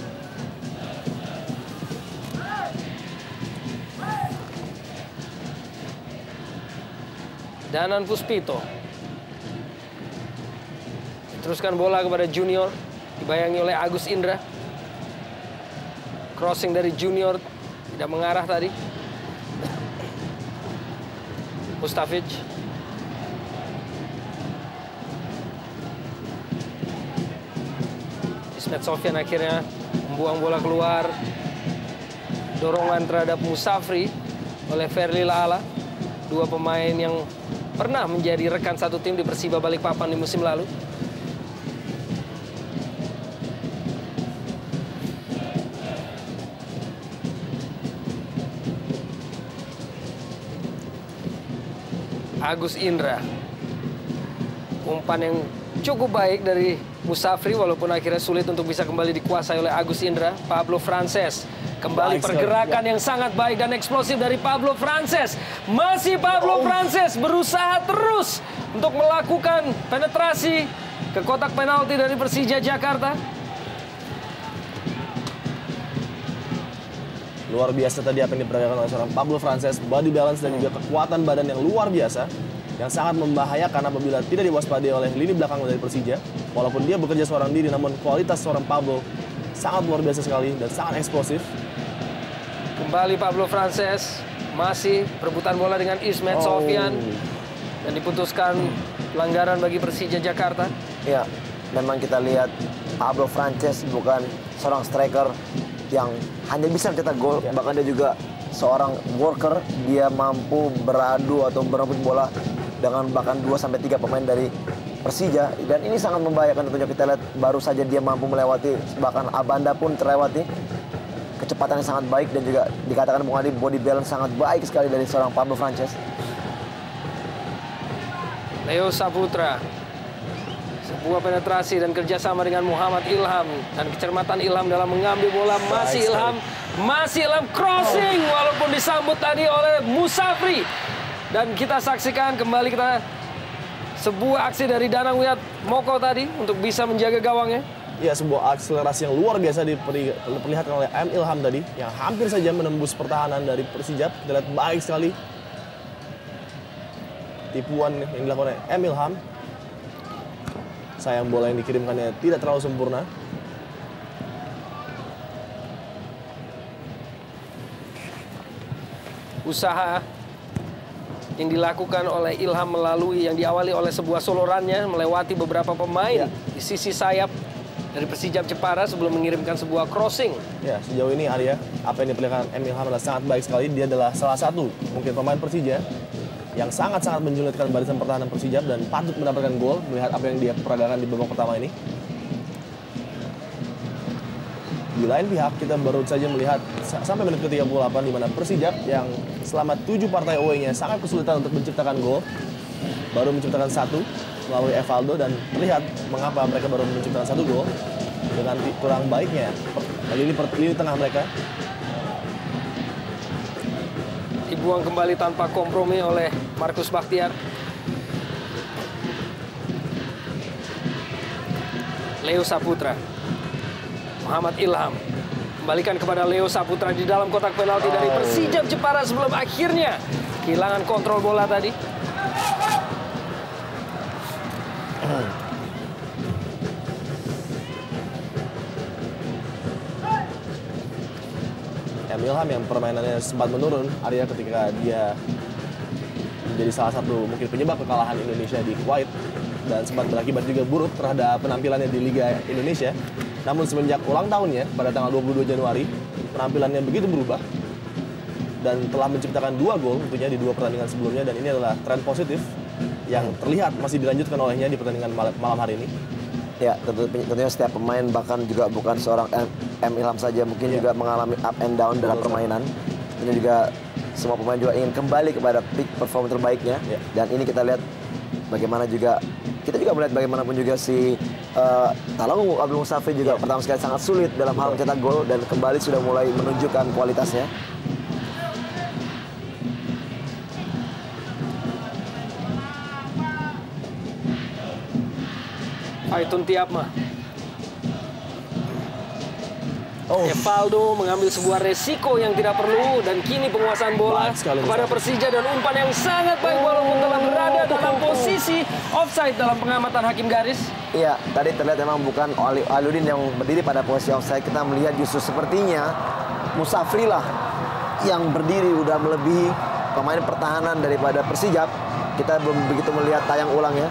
Danan Puspito teruskan bola kepada Junior, dibayangi oleh Agus Indra. Crossing dari Junior tidak mengarah tadi. Mustafic. Ismet Sofyan akhirnya membuang bola keluar. Dorongan terhadap Musafri oleh Ferli Laala. Dua pemain yang pernah menjadi rekan satu tim di Persiba Balikpapan di musim lalu. Agus Indra. Umpan yang cukup baik dari Musafri walaupun akhirnya sulit untuk bisa kembali dikuasai oleh Agus Indra. Pablo Frances. Kembali Baik, pergerakan yang sangat baik dan eksplosif dari Pablo Frances. Masih Pablo Frances berusaha terus untuk melakukan penetrasi ke kotak penalti dari Persija Jakarta. Luar biasa tadi apa yang diperagakan oleh seorang Pablo Frances, body balance dan juga kekuatan badan yang luar biasa yang sangat membahayakan apabila tidak diwaspadai oleh lini belakang dari Persija. Walaupun dia bekerja seorang diri, namun kualitas seorang Pablo sangat luar biasa sekali dan sangat eksplosif. Kembali Pablo Frances, masih perebutan bola dengan Ismet Sofyan dan diputuskan pelanggaran bagi Persija Jakarta. Ya, memang kita lihat Pablo Frances bukan seorang striker yang hanya bisa mencetak gol, bahkan dia juga seorang worker. Dia mampu beradu atau berebut bola dengan bahkan 2-3 pemain dari Persija, dan ini sangat membahayakan tentunya. Kita lihat baru saja dia mampu melewati, bahkan Abanda pun terlewati. Kecepatannya sangat baik dan juga dikatakan Bung Adi body balance sangat baik sekali dari seorang Pablo Frances. Leo Saputra. Sebuah penetrasi dan kerjasama dengan Muhammad Ilham. Dan kecermatan Ilham dalam mengambil bola. Masih Ilham crossing. Walaupun disambut tadi oleh Musafri. Dan kita saksikan kembali sebuah aksi dari Danang Wiatmoko tadi untuk bisa menjaga gawangnya. Ya, sebuah akselerasi yang luar biasa diperlihatkan oleh M. Ilham tadi yang hampir saja menembus pertahanan dari Persijap. Kita lihat baik sekali tipuan yang dilakukan oleh M. Ilham. Sayang bola yang dikirimkannya tidak terlalu sempurna. Usaha yang dilakukan oleh Ilham melalui yang diawali oleh sebuah solorannya melewati beberapa pemain di sisi sayap dari Persijap Jepara sebelum mengirimkan sebuah crossing. Ya, sejauh ini Arya, apa yang diperlihatkan M. Ilham adalah sangat baik sekali. Dia adalah salah satu mungkin pemain Persija yang sangat-sangat menjulitkan barisan pertahanan Persijap dan patut mendapatkan gol melihat apa yang dia peragakan di babak pertama ini. Di lain pihak, kita baru saja melihat sampai menit ke-38 di mana Persijap yang selama 7 partai away-nya sangat kesulitan untuk menciptakan gol, baru menciptakan satu melalui Evaldo, dan terlihat mengapa mereka baru menciptakan satu gol dengan kurang baiknya lini tengah mereka. Dibuang kembali tanpa kompromi oleh Markus Bakhtiar. Leo Saputra. Muhammad Ilham. Kembalikan kepada Leo Saputra di dalam kotak penalti dari Persijap Jepara sebelum akhirnya Kehilangan kontrol bola tadi. Ilham yang permainannya sempat menurun Arya ketika dia menjadi salah satu mungkin penyebab kekalahan Indonesia di Kuwait dan sempat berakibat juga buruk terhadap penampilannya di Liga Indonesia. Namun semenjak ulang tahunnya pada tanggal 22 Januari, penampilannya begitu berubah dan telah menciptakan 2 gol tentunya di 2 pertandingan sebelumnya, dan ini adalah tren positif yang terlihat masih dilanjutkan olehnya di pertandingan malam hari ini. Ya, tentunya setiap pemain, bahkan juga bukan seorang Ilham saja, mungkin juga mengalami up and down dalam permainan. Ini juga semua pemain juga ingin kembali kepada peak perform terbaiknya. Dan ini kita lihat bagaimana juga, kita juga melihat bagaimanapun juga si Talanggung Abdul Musafri juga pertama sekali sangat sulit dalam hal mencetak gol dan kembali sudah mulai menunjukkan kualitasnya. Aitun Tiapma. Evaldo mengambil sebuah resiko yang tidak perlu dan kini penguasaan bola kepada Persija dan umpan yang sangat baik walaupun telah berada dalam posisi offside dalam pengamatan hakim garis. Iya, tadi terlihat memang bukan Aludin yang berdiri pada posisi offside. Kita melihat justru sepertinya Musafri lah yang berdiri udah melebihi pemain pertahanan daripada Persija. Kita belum begitu melihat tayang ulangnya.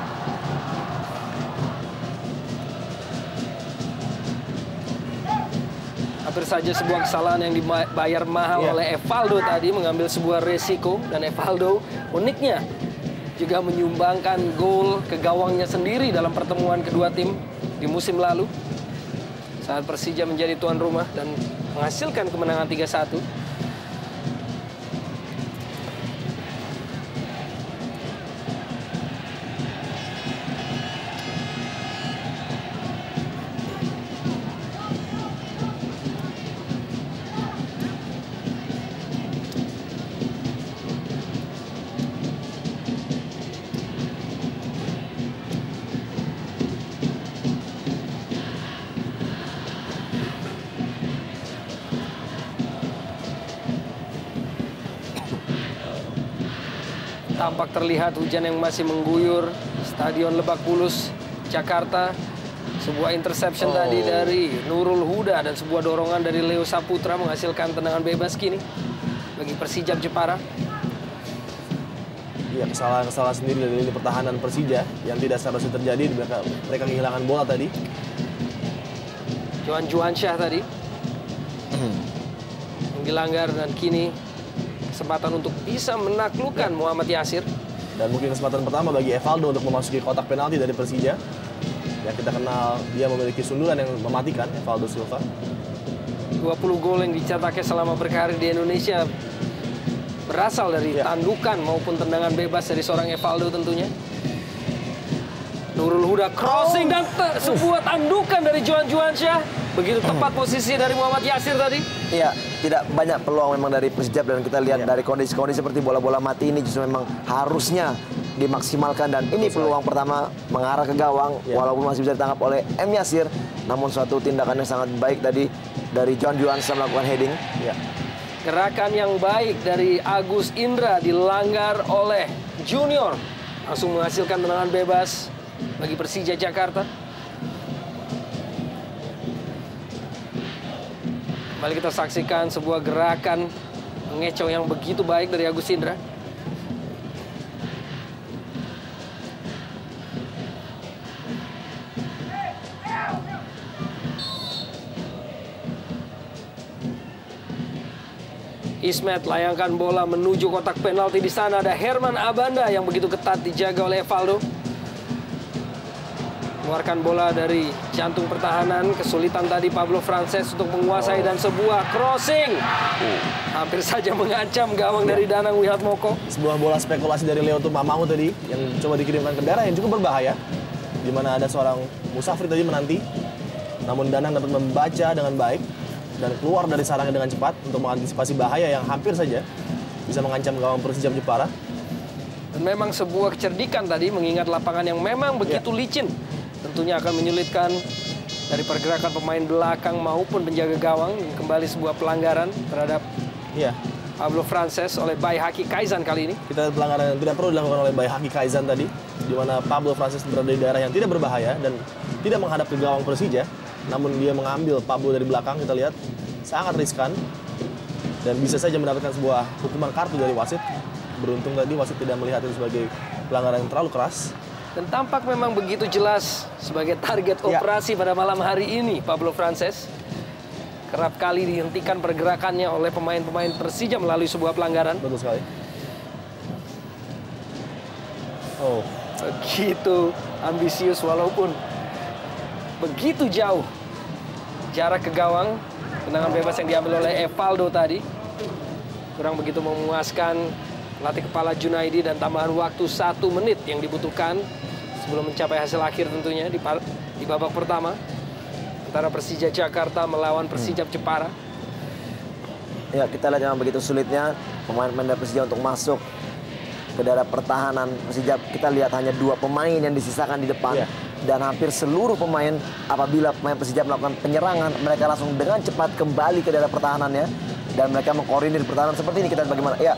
Hampir saja sebuah kesalahan yang dibayar mahal oleh Evaldo tadi, mengambil sebuah resiko, dan Evaldo uniknya juga menyumbangkan gol ke gawangnya sendiri dalam pertemuan kedua tim di musim lalu saat Persija menjadi tuan rumah dan menghasilkan kemenangan 3-1. Tampak terlihat hujan yang masih mengguyur Stadion Lebak Bulus, Jakarta. Sebuah interception tadi dari Nurul Huda dan sebuah dorongan dari Leo Saputra menghasilkan tendangan bebas kini bagi Persijap Jepara. Iya, kesalahan sendiri dari lini pertahanan Persija yang tidak seharusnya terjadi. Mereka kehilangan bola tadi. Johan Juansyah tadi yang dilanggar, dan kini kesempatan untuk bisa menaklukkan Muhammad Yasir. Dan mungkin kesempatan pertama bagi Evaldo untuk memasuki kotak penalti dari Persija. Ya, kita kenal dia memiliki sundulan yang mematikan, Evaldo Silva. 20 gol yang dicetaknya selama berkarir di Indonesia berasal dari tandukan maupun tendangan bebas dari seorang Evaldo tentunya. Nurul Huda crossing dan sebuah tandukan dari Johan Juansyah. Begitu tepat posisi dari Muhammad Yasir tadi. Iya, tidak banyak peluang memang dari Persijap, dan kita lihat dari kondisi-kondisi seperti bola-bola mati ini justru memang harusnya dimaksimalkan, dan ini peluang pertama mengarah ke gawang walaupun masih bisa ditangkap oleh M. Yasir, namun suatu tindakan yang sangat baik tadi dari John Juansyah melakukan heading. Gerakan yang baik dari Agus Indra dilanggar oleh Junior, langsung menghasilkan tendangan bebas bagi Persija Jakarta. Kembali kita saksikan sebuah gerakan mengecoh yang begitu baik dari Agus Indra. Ismet layangkan bola menuju kotak penalti. Di sana ada Herman Abanda yang begitu ketat dijaga oleh Evaldo. Mengeluarkan bola dari jantung pertahanan. Kesulitan tadi Pablo Frances untuk menguasai dan sebuah crossing. Hampir saja mengancam gawang dari Danang Wihatmoko. Sebuah bola spekulasi dari Leo Tumamahu tadi yang coba dikirimkan ke daerah yang cukup berbahaya. Di mana ada seorang Musafri tadi menanti. Namun Danang dapat membaca dengan baik dan keluar dari sarangnya dengan cepat untuk mengantisipasi bahaya yang hampir saja bisa mengancam gawang Persijap Jepara. Dan memang sebuah kecerdikan tadi mengingat lapangan yang memang begitu licin. Tentunya akan menyulitkan dari pergerakan pemain belakang maupun penjaga gawang. Kembali sebuah pelanggaran terhadap Pablo Frances oleh Baihaki Kaizan kali ini. Kita lihat pelanggaran yang tidak perlu dilakukan oleh Baihaki Kaizan tadi, di mana Pablo Frances berada di daerah yang tidak berbahaya dan tidak menghadap ke gawang Persija, namun dia mengambil Pablo dari belakang. Kita lihat sangat riskan dan bisa saja mendapatkan sebuah hukuman kartu dari wasit. Beruntung tadi wasit tidak melihat itu sebagai pelanggaran yang terlalu keras. Dan tampak memang begitu jelas sebagai target operasi pada malam hari ini Pablo Frances. Kerap kali dihentikan pergerakannya oleh pemain-pemain Persija melalui sebuah pelanggaran. Betul sekali. Oh, Begitu ambisius walaupun begitu jauh jarak ke gawang. Tendangan bebas yang diambil oleh Evaldo tadi kurang begitu memuaskan pelatih kepala Junaidi, dan tambahan waktu 1 menit yang dibutuhkan sebelum mencapai hasil akhir tentunya di babak pertama antara Persija Jakarta melawan Persijap Jepara. Ya, kita lihat memang begitu sulitnya pemain-pemain dari Persija untuk masuk ke daerah pertahanan Persija. Kita lihat hanya 2 pemain yang disisakan di depan. Dan hampir seluruh pemain, apabila pemain Persija melakukan penyerangan, mereka langsung dengan cepat kembali ke daerah pertahanannya. Dan mereka mengkoordinir pertahanan seperti ini. Kita lihat bagaimana. Ya,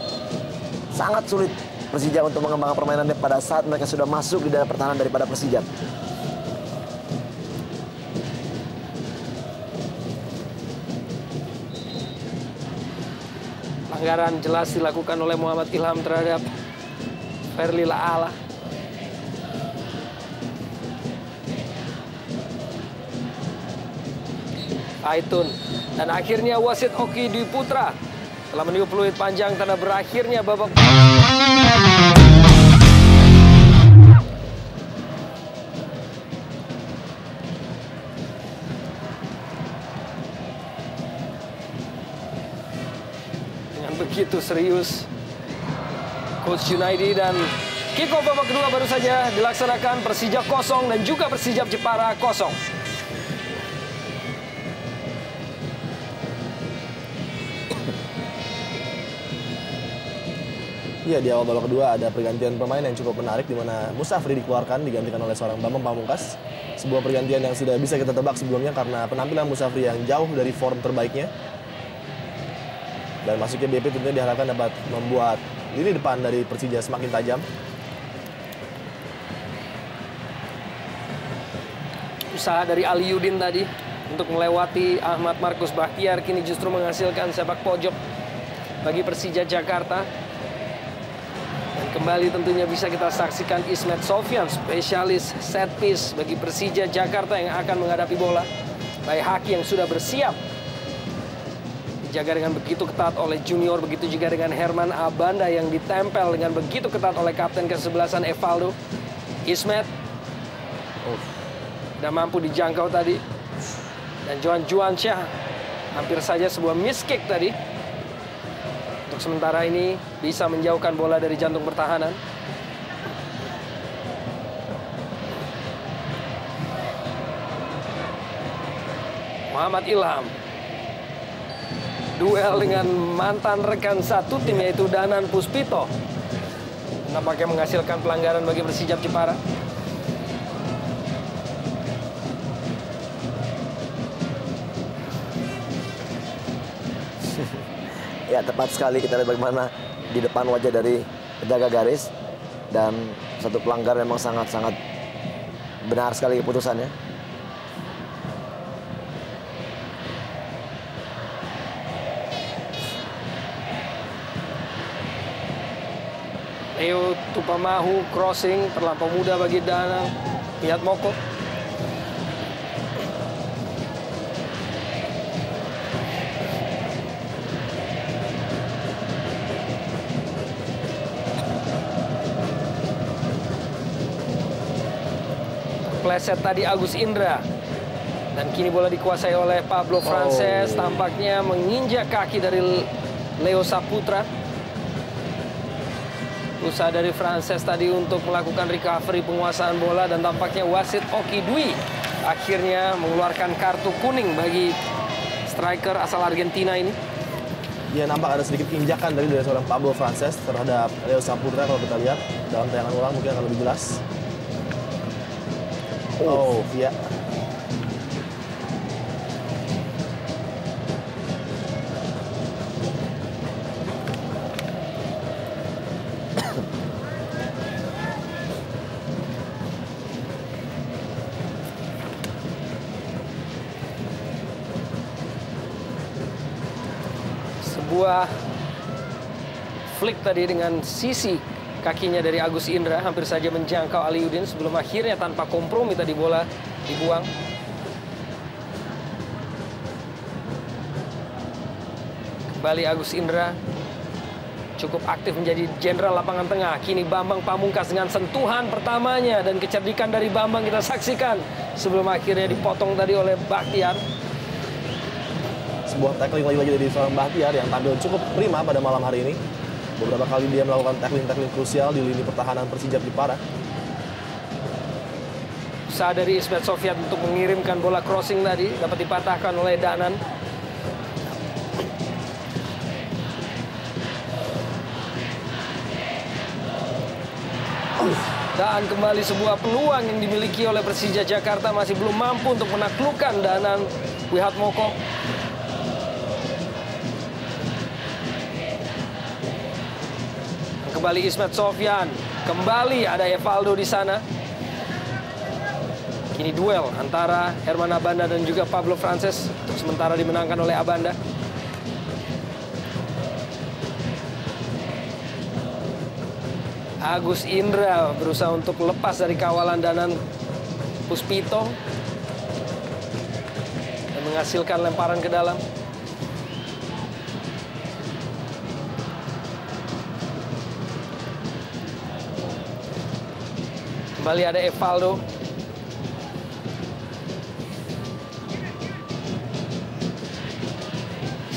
sangat sulit Persija untuk mengembangkan permainannya pada saat mereka sudah masuk di daerah pertahanan daripada Persija. Pelanggaran jelas dilakukan oleh Muhammad Ilham terhadap Ferli Laala. Aitun. Dan akhirnya wasit Oki Dwi Putra telah meniup peluit panjang tanda berakhirnya babak. Begitu serius Coach Junaidi, dan kick off babak kedua baru saja dilaksanakan. Persija 0 dan juga Persijap Jepara 0. iya, di awal babak kedua ada pergantian pemain yang cukup menarik, di mana Musafri dikeluarkan digantikan oleh seorang Bambang Pamungkas. Sebuah pergantian yang sudah bisa kita tebak sebelumnya karena penampilan Musafri yang jauh dari form terbaiknya. Dan masuknya BP tentunya diharapkan dapat membuat lini depan dari Persija semakin tajam. Usaha dari Ali Yudin tadi untuk melewati Ahmad Markus Bahtiar kini justru menghasilkan sepak pojok bagi Persija Jakarta. Dan kembali tentunya bisa kita saksikan Ismet Sofyan, spesialis set piece bagi Persija Jakarta yang akan menghadapi bola. Baihaki yang sudah bersiap dijaga dengan begitu ketat oleh Junior, begitu juga dengan Herman Abanda yang ditempel dengan begitu ketat oleh kapten ke-11 Evaldo. Ismet tidak mampu dijangkau tadi, dan Johan Juansyah hampir saja sebuah miss kick tadi. Untuk sementara ini bisa menjauhkan bola dari jantung pertahanan. Muhammad Ilham duel dengan mantan rekan satu tim yaitu Danan Puspito. Nampaknya menghasilkan pelanggaran bagi Persijap Jepara. Ya, tepat sekali. Kita lihat bagaimana di depan wajah dari penjaga garis. Dan satu pelanggaran memang sangat-sangat benar sekali keputusannya. Leo Tupamahu crossing terlampau mudah bagi Danang. Lihat Moko. Pleset tadi Agus Indra. Dan kini bola dikuasai oleh Pablo Frances. Tampaknya menginjak kaki dari Leo Saputra. Usaha dari Frances tadi untuk melakukan recovery penguasaan bola, dan tampaknya wasit Oki Dwi akhirnya mengeluarkan kartu kuning bagi striker asal Argentina ini. Ya, nampak ada sedikit injakan dari seorang Pablo Frances terhadap Leo Saputra. Kalau kita lihat dalam tayangan ulang mungkin akan lebih jelas. Ya. Sebuah flick tadi dengan sisi kakinya dari Agus Indra hampir saja menjangkau Aliuddin sebelum akhirnya tanpa kompromi tadi bola dibuang. Kembali Agus Indra cukup aktif menjadi jenderal lapangan tengah. Kini Bambang Pamungkas dengan sentuhan pertamanya dan kecerdikan dari Bambang kita saksikan sebelum akhirnya dipotong tadi oleh Bahtiar. Sebuah tackling lagi-lagi dari seorang Bahtiar yang tampil cukup prima pada malam hari ini. Beberapa kali dia melakukan tackling-tackling krusial di lini pertahanan Persija Jepara. Usaha dari Ismet Sofyan untuk mengirimkan bola crossing tadi dapat dipatahkan oleh Danan. Dan kembali sebuah peluang yang dimiliki oleh Persija Jakarta masih belum mampu untuk menaklukkan Danan Wihatmoko. Kembali Ismet Sofyan, kembali ada Evaldo di sana. Kini duel antara Herman Abanda dan juga Pablo Frances untuk sementara dimenangkan oleh Abanda. Agus Indra berusaha untuk lepas dari kawalan Danan Puspito dan menghasilkan lemparan ke dalam. Kembali ada Evaldo.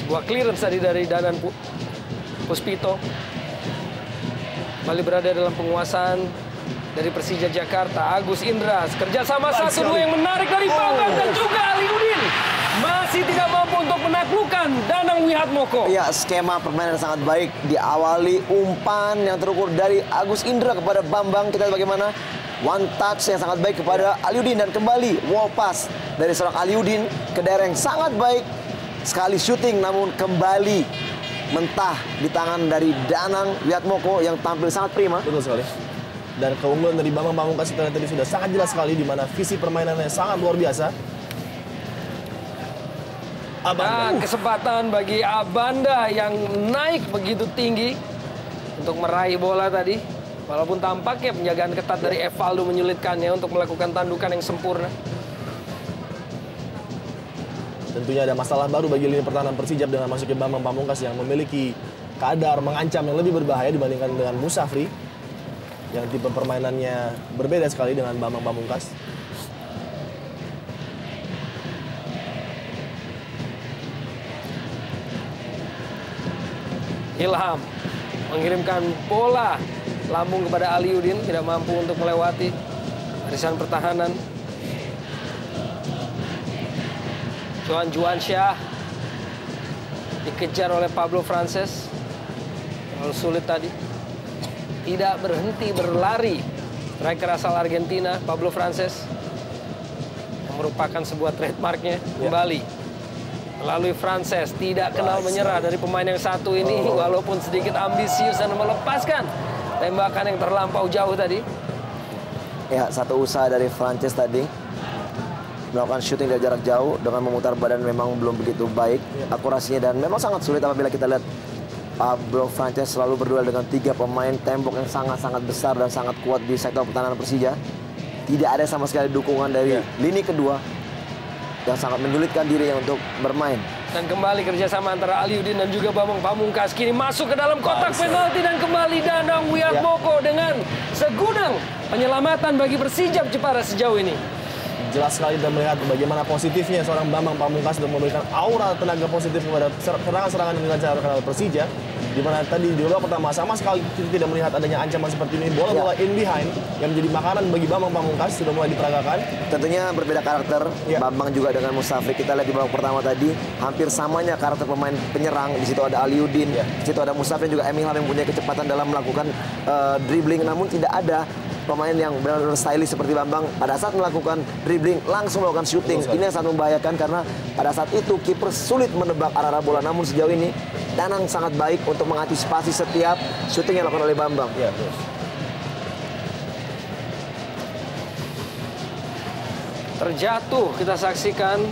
Sebuah clearance tadi dari Danan Puspito. Kembali berada dalam penguasaan dari Persija Jakarta. Agus Indra, kerjasama 1-2 yang menarik dari Bambang dan juga Aliuddin. Masih tidak mampu untuk menaklukkan Danang Wihatmoko. Ya, skema permainan sangat baik. Diawali umpan yang terukur dari Agus Indra kepada Bambang. Kita lihat bagaimana one touch yang sangat baik kepada Aliuddin. Dan kembali wall pass dari seorang Aliuddin ke daerah yang sangat baik. Sekali shooting namun kembali mentah di tangan dari Danang Wihatmoko yang tampil sangat prima. Betul sekali. Dan keunggulan dari Bambang Pamungkas itu tadi sudah sangat jelas sekali di mana visi permainannya sangat luar biasa. Dan kesempatan bagi Abanda yang naik begitu tinggi untuk meraih bola tadi. Walaupun tampaknya penjagaan ketat dari Evaldo menyulitkannya untuk melakukan tandukan yang sempurna. Tentunya ada masalah baru bagi lini pertahanan Persija dengan masuknya Bambang Pamungkas yang memiliki kadar mengancam yang lebih berbahaya dibandingkan dengan Musafri yang tipe permainannya berbeda sekali dengan Bambang Pamungkas. Ilham mengirimkan bola lambung kepada Aliuddin, tidak mampu untuk melewati barisan pertahanan. Johan Juansyah dikejar oleh Pablo Frances. Terlalu sulit tadi. Tidak berhenti berlari. Striker asal Argentina, Pablo Frances, yang merupakan sebuah trademarknya. Kembali melalui Frances, tidak kenal menyerah dari pemain yang satu ini, walaupun sedikit ambisius dan melepaskan tembakan yang terlampau jauh tadi. Ya, satu usaha dari Frances tadi melakukan shooting dari jarak jauh dengan memutar badan memang belum begitu baik akurasinya, dan memang sangat sulit apabila kita lihat Pablo Frances selalu berduel dengan 3 pemain tembok yang sangat-sangat besar dan sangat kuat di sektor pertahanan Persija. Tidak ada sama sekali dukungan dari lini kedua yang sangat menyulitkan dirinya untuk bermain. Dan kembali kerjasama antara Aliuddin dan juga Bambang Pamungkas. Kini masuk ke dalam kotak penalti dan kembali Danang Wihatmoko dengan segudang penyelamatan bagi Persija Jepara sejauh ini. Jelas sekali kita melihat bagaimana positifnya seorang Bambang Pamungkas untuk memberikan aura tenaga positif kepada serangan-serangan yang dilancarkan oleh Persija. Di mana tadi di babak pertama sama sekali kita tidak melihat adanya ancaman seperti ini. Bola-bola in behind yang menjadi makanan bagi Bambang Pamungkas sudah mulai diperagakan. Tentunya berbeda karakter Bambang juga dengan Musafri. Kita lihat di babak pertama tadi hampir samanya karakter pemain penyerang. Di situ ada Aliuddin, di situ ada Musafri, juga Emil yang punya kecepatan dalam melakukan dribbling, namun tidak ada pemain yang benar-benar stylish seperti Bambang. Pada saat melakukan dribbling langsung melakukan shooting. Ini yang sangat membahayakan karena pada saat itu kiper sulit menebak arah bola. Namun sejauh ini Danang sangat baik untuk mengantisipasi setiap shooting yang dilakukan oleh Bambang. Ya, Terjatuh kita saksikan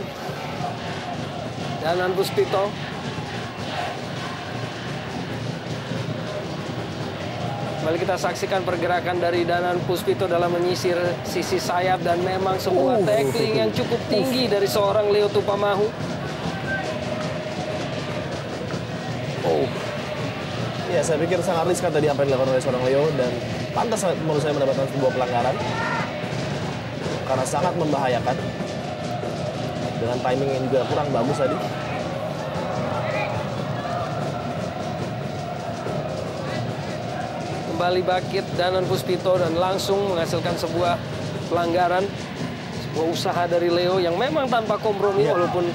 Danan Puspito. Kembali kita saksikan pergerakan dari Danan Puspito dalam menyisir sisi sayap dan memang sebuah tackling yang cukup tinggi dari seorang Leo Tupamahu. Ya, saya pikir sangat riskan tadi apa yang dilakukan oleh seorang Leo dan pantas menurut saya mendapatkan sebuah pelanggaran karena sangat membahayakan dengan timing yang juga kurang bagus tadi. Kembali bangkit Danan Puspito dan langsung menghasilkan sebuah pelanggaran, sebuah usaha dari Leo yang memang tanpa kompromi walaupun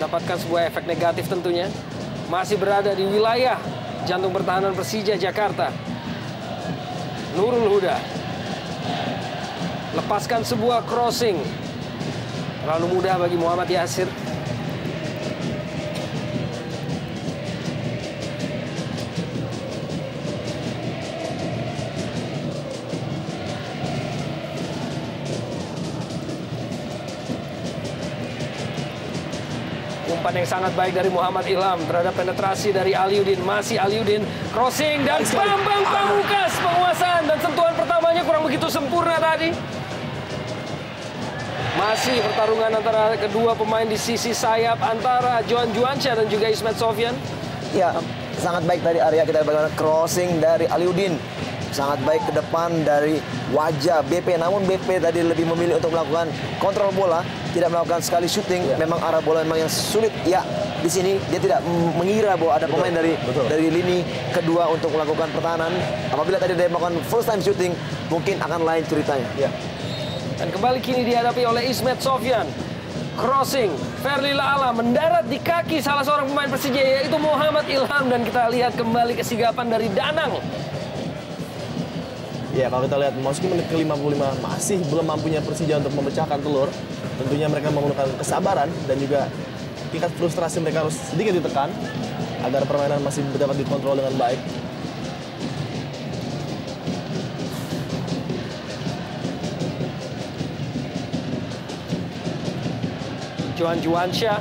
dapatkan sebuah efek negatif tentunya. Masih berada di wilayah jantung pertahanan Persija Jakarta. Nurul Huda lepaskan sebuah crossing. Terlalu mudah bagi Muhammad Yasir. Umpan yang sangat baik dari Muhammad Ilham terhadap penetrasi dari Aliuddin. Masih Aliuddin, crossing dan Bambang Pamungkas penguasaan dan sentuhan pertamanya kurang begitu sempurna tadi. Masih pertarungan antara kedua pemain di sisi sayap antara Johan Juansyah dan juga Ismet Sofyan. Ya, sangat baik dari area kita bagaimana crossing dari Aliuddin. Sangat baik ke depan dari wajah BP. Namun BP tadi lebih memilih untuk melakukan kontrol bola, tidak melakukan sekali shooting. Memang arah bola memang yang sulit. Ya, di sini dia tidak mengira bahwa ada pemain dari lini kedua untuk melakukan pertahanan. Apabila tadi dia melakukan first time shooting, mungkin akan lain ceritanya. Ya. Dan kembali kini dihadapi oleh Ismet Sofyan. Crossing, Ferli La'ala mendarat di kaki salah seorang pemain Persija yaitu Muhammad Ilham. Dan kita lihat kembali kesigapan dari Danang. Ya, kalau kita lihat memasuki menit ke-55 masih belum mampunya Persija untuk memecahkan telur. Tentunya mereka memerlukan kesabaran dan juga tingkat frustrasi mereka harus sedikit ditekan agar permainan masih dapat dikontrol dengan baik. Johan Juansyah.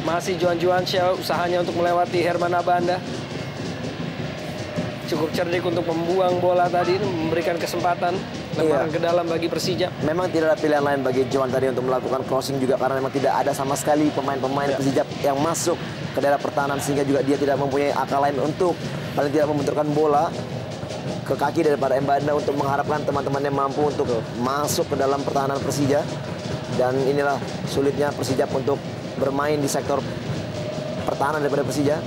Masih Johan Juansyah usahanya untuk melewati Herman Abanda. Cukup cerdik untuk membuang bola tadi, memberikan kesempatan lemparan ke dalam bagi Persija. Memang tidak ada pilihan lain bagi Johan tadi untuk melakukan crossing juga karena memang tidak ada sama sekali pemain-pemain Persija yang masuk ke daerah pertahanan sehingga juga dia tidak mempunyai akal lain untuk paling tidak membenturkan bola ke kaki daripada Mbanda untuk mengharapkan teman-temannya mampu untuk masuk ke dalam pertahanan Persija. Dan inilah sulitnya Persija untuk bermain di sektor pertahanan daripada Persija.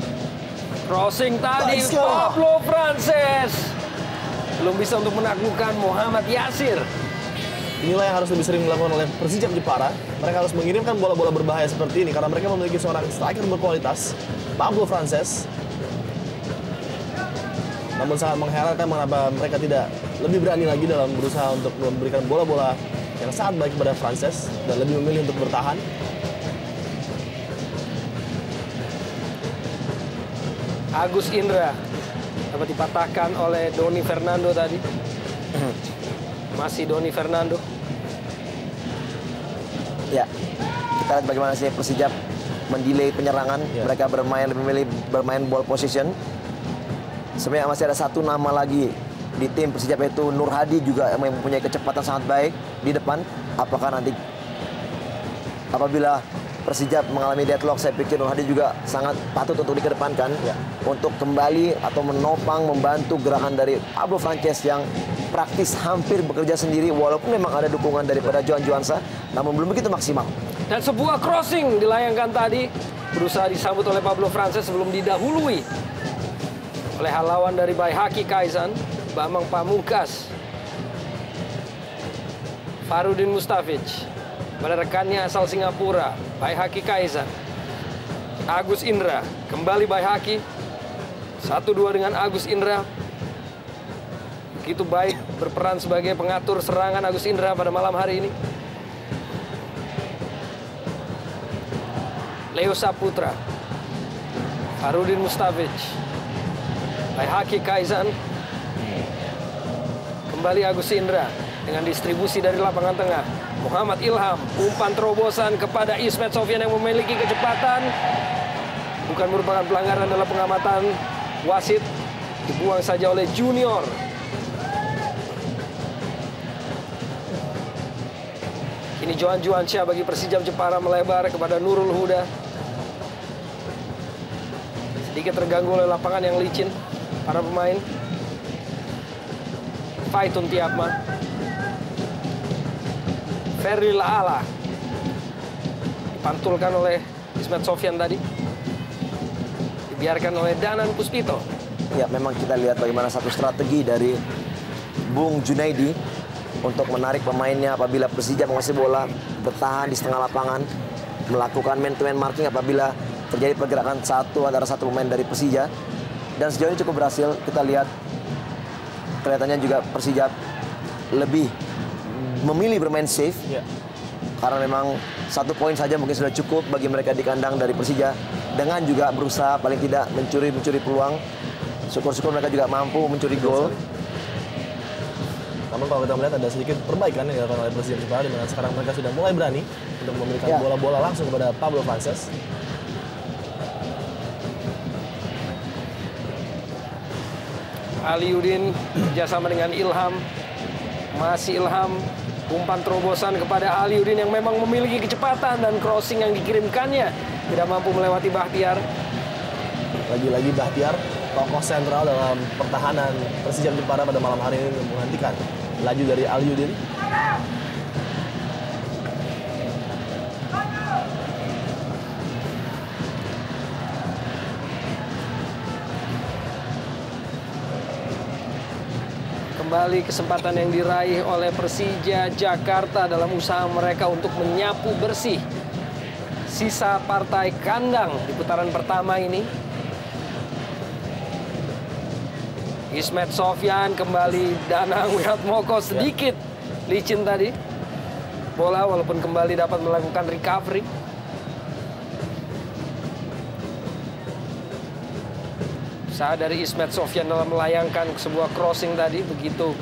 Crossing tadi Pablo Frances belum bisa untuk menaklukkan Muhammad Yasir. Inilah yang harus lebih sering dilakukan oleh Persija Jepara. Mereka harus mengirimkan bola-bola berbahaya seperti ini karena mereka memiliki seorang striker berkualitas, Pablo Frances. Namun sangat mengherankan mengapa mereka tidak lebih berani lagi dalam berusaha untuk memberikan bola-bola yang sangat baik kepada Frances dan lebih memilih untuk bertahan. Agus Indra dapat dipatahkan oleh Doni Fernando tadi. Masih Doni Fernando. Ya, kita lihat bagaimana sih Persija mendelay penyerangan. Mereka lebih memilih bermain ball position. Sebenarnya masih ada satu nama lagi di tim Persija yaitu Nur Hadi juga yang mempunyai kecepatan sangat baik di depan. Apakah nanti apabila Persija mengalami deadlock, saya pikir Nur Hadi juga sangat patut untuk dikedepankan untuk kembali atau menopang, membantu gerakan dari Pablo Frances yang praktis hampir bekerja sendiri walaupun memang ada dukungan daripada Johan Juansyah, namun belum begitu maksimal. Dan sebuah crossing dilayangkan tadi berusaha disambut oleh Pablo Frances sebelum didahului oleh lawan dari Baihaki Kaizan, Bambang Pamungkas, Farudin Mustafic. Pada rekannya asal Singapura, Baihaki Kaizan. Agus Indra, kembali Baihaki. 1-2 dengan Agus Indra. Begitu baik berperan sebagai pengatur serangan Agus Indra pada malam hari ini. Leo Saputra, Farudin Mustafic, Baihaki Kaizan. Kembali Agus Indra dengan distribusi dari lapangan tengah. Muhammad Ilham, umpan terobosan kepada Ismet Sofyan yang memiliki kecepatan. bukan merupakan pelanggaran dalam pengamatan wasit. Dibuang saja oleh Junior. Ini Johan Juansyah bagi Persija Jepara melebar kepada Nurul Huda. Sedikit terganggu oleh lapangan yang licin para pemain. Faitun Tiapma. Ferry Laala. Dipantulkan oleh Ismet Sofyan tadi. Dibiarkan oleh Danan Puspito. Ya, memang kita lihat bagaimana satu strategi dari Bung Junaidi untuk menarik pemainnya apabila Persija menguasai bola, bertahan di setengah lapangan, melakukan man-to-man marking apabila terjadi pergerakan antara satu pemain dari Persija. Dan sejauh ini cukup berhasil. Kita lihat kelihatannya juga Persija lebih memilih bermain safe. Ya. Karena memang 1 poin saja mungkin sudah cukup bagi mereka di kandang dari Persija. Dengan juga berusaha paling tidak mencuri peluang. Syukur-syukur mereka juga mampu mencuri gol. Namun kalau kita melihat ada sedikit perbaikan yang dilakukan oleh Persija Jepara, di mana sekarang mereka sudah mulai berani untuk memberikan bola-bola langsung kepada Pablo Frances. Aliudin kerjasama dengan Ilham. Masih Ilham. Umpan terobosan kepada Aliudin yang memang memiliki kecepatan, dan crossing yang dikirimkannya tidak mampu melewati Bahtiar. Lagi-lagi Bahtiar, tokoh sentral dalam pertahanan Persija Jepara pada malam hari ini, menghentikan laju dari Aliudin. Kembali kesempatan yang diraih oleh Persija Jakarta dalam usaha mereka untuk menyapu bersih sisa partai kandang di putaran pertama ini. Ismet Sofyan kembali, Danang Wiratmoko sedikit licin tadi. Bola walaupun kembali dapat melakukan recovery. Usaha dari Ismet Sofyan dalam melayangkan sebuah crossing tadi, begitu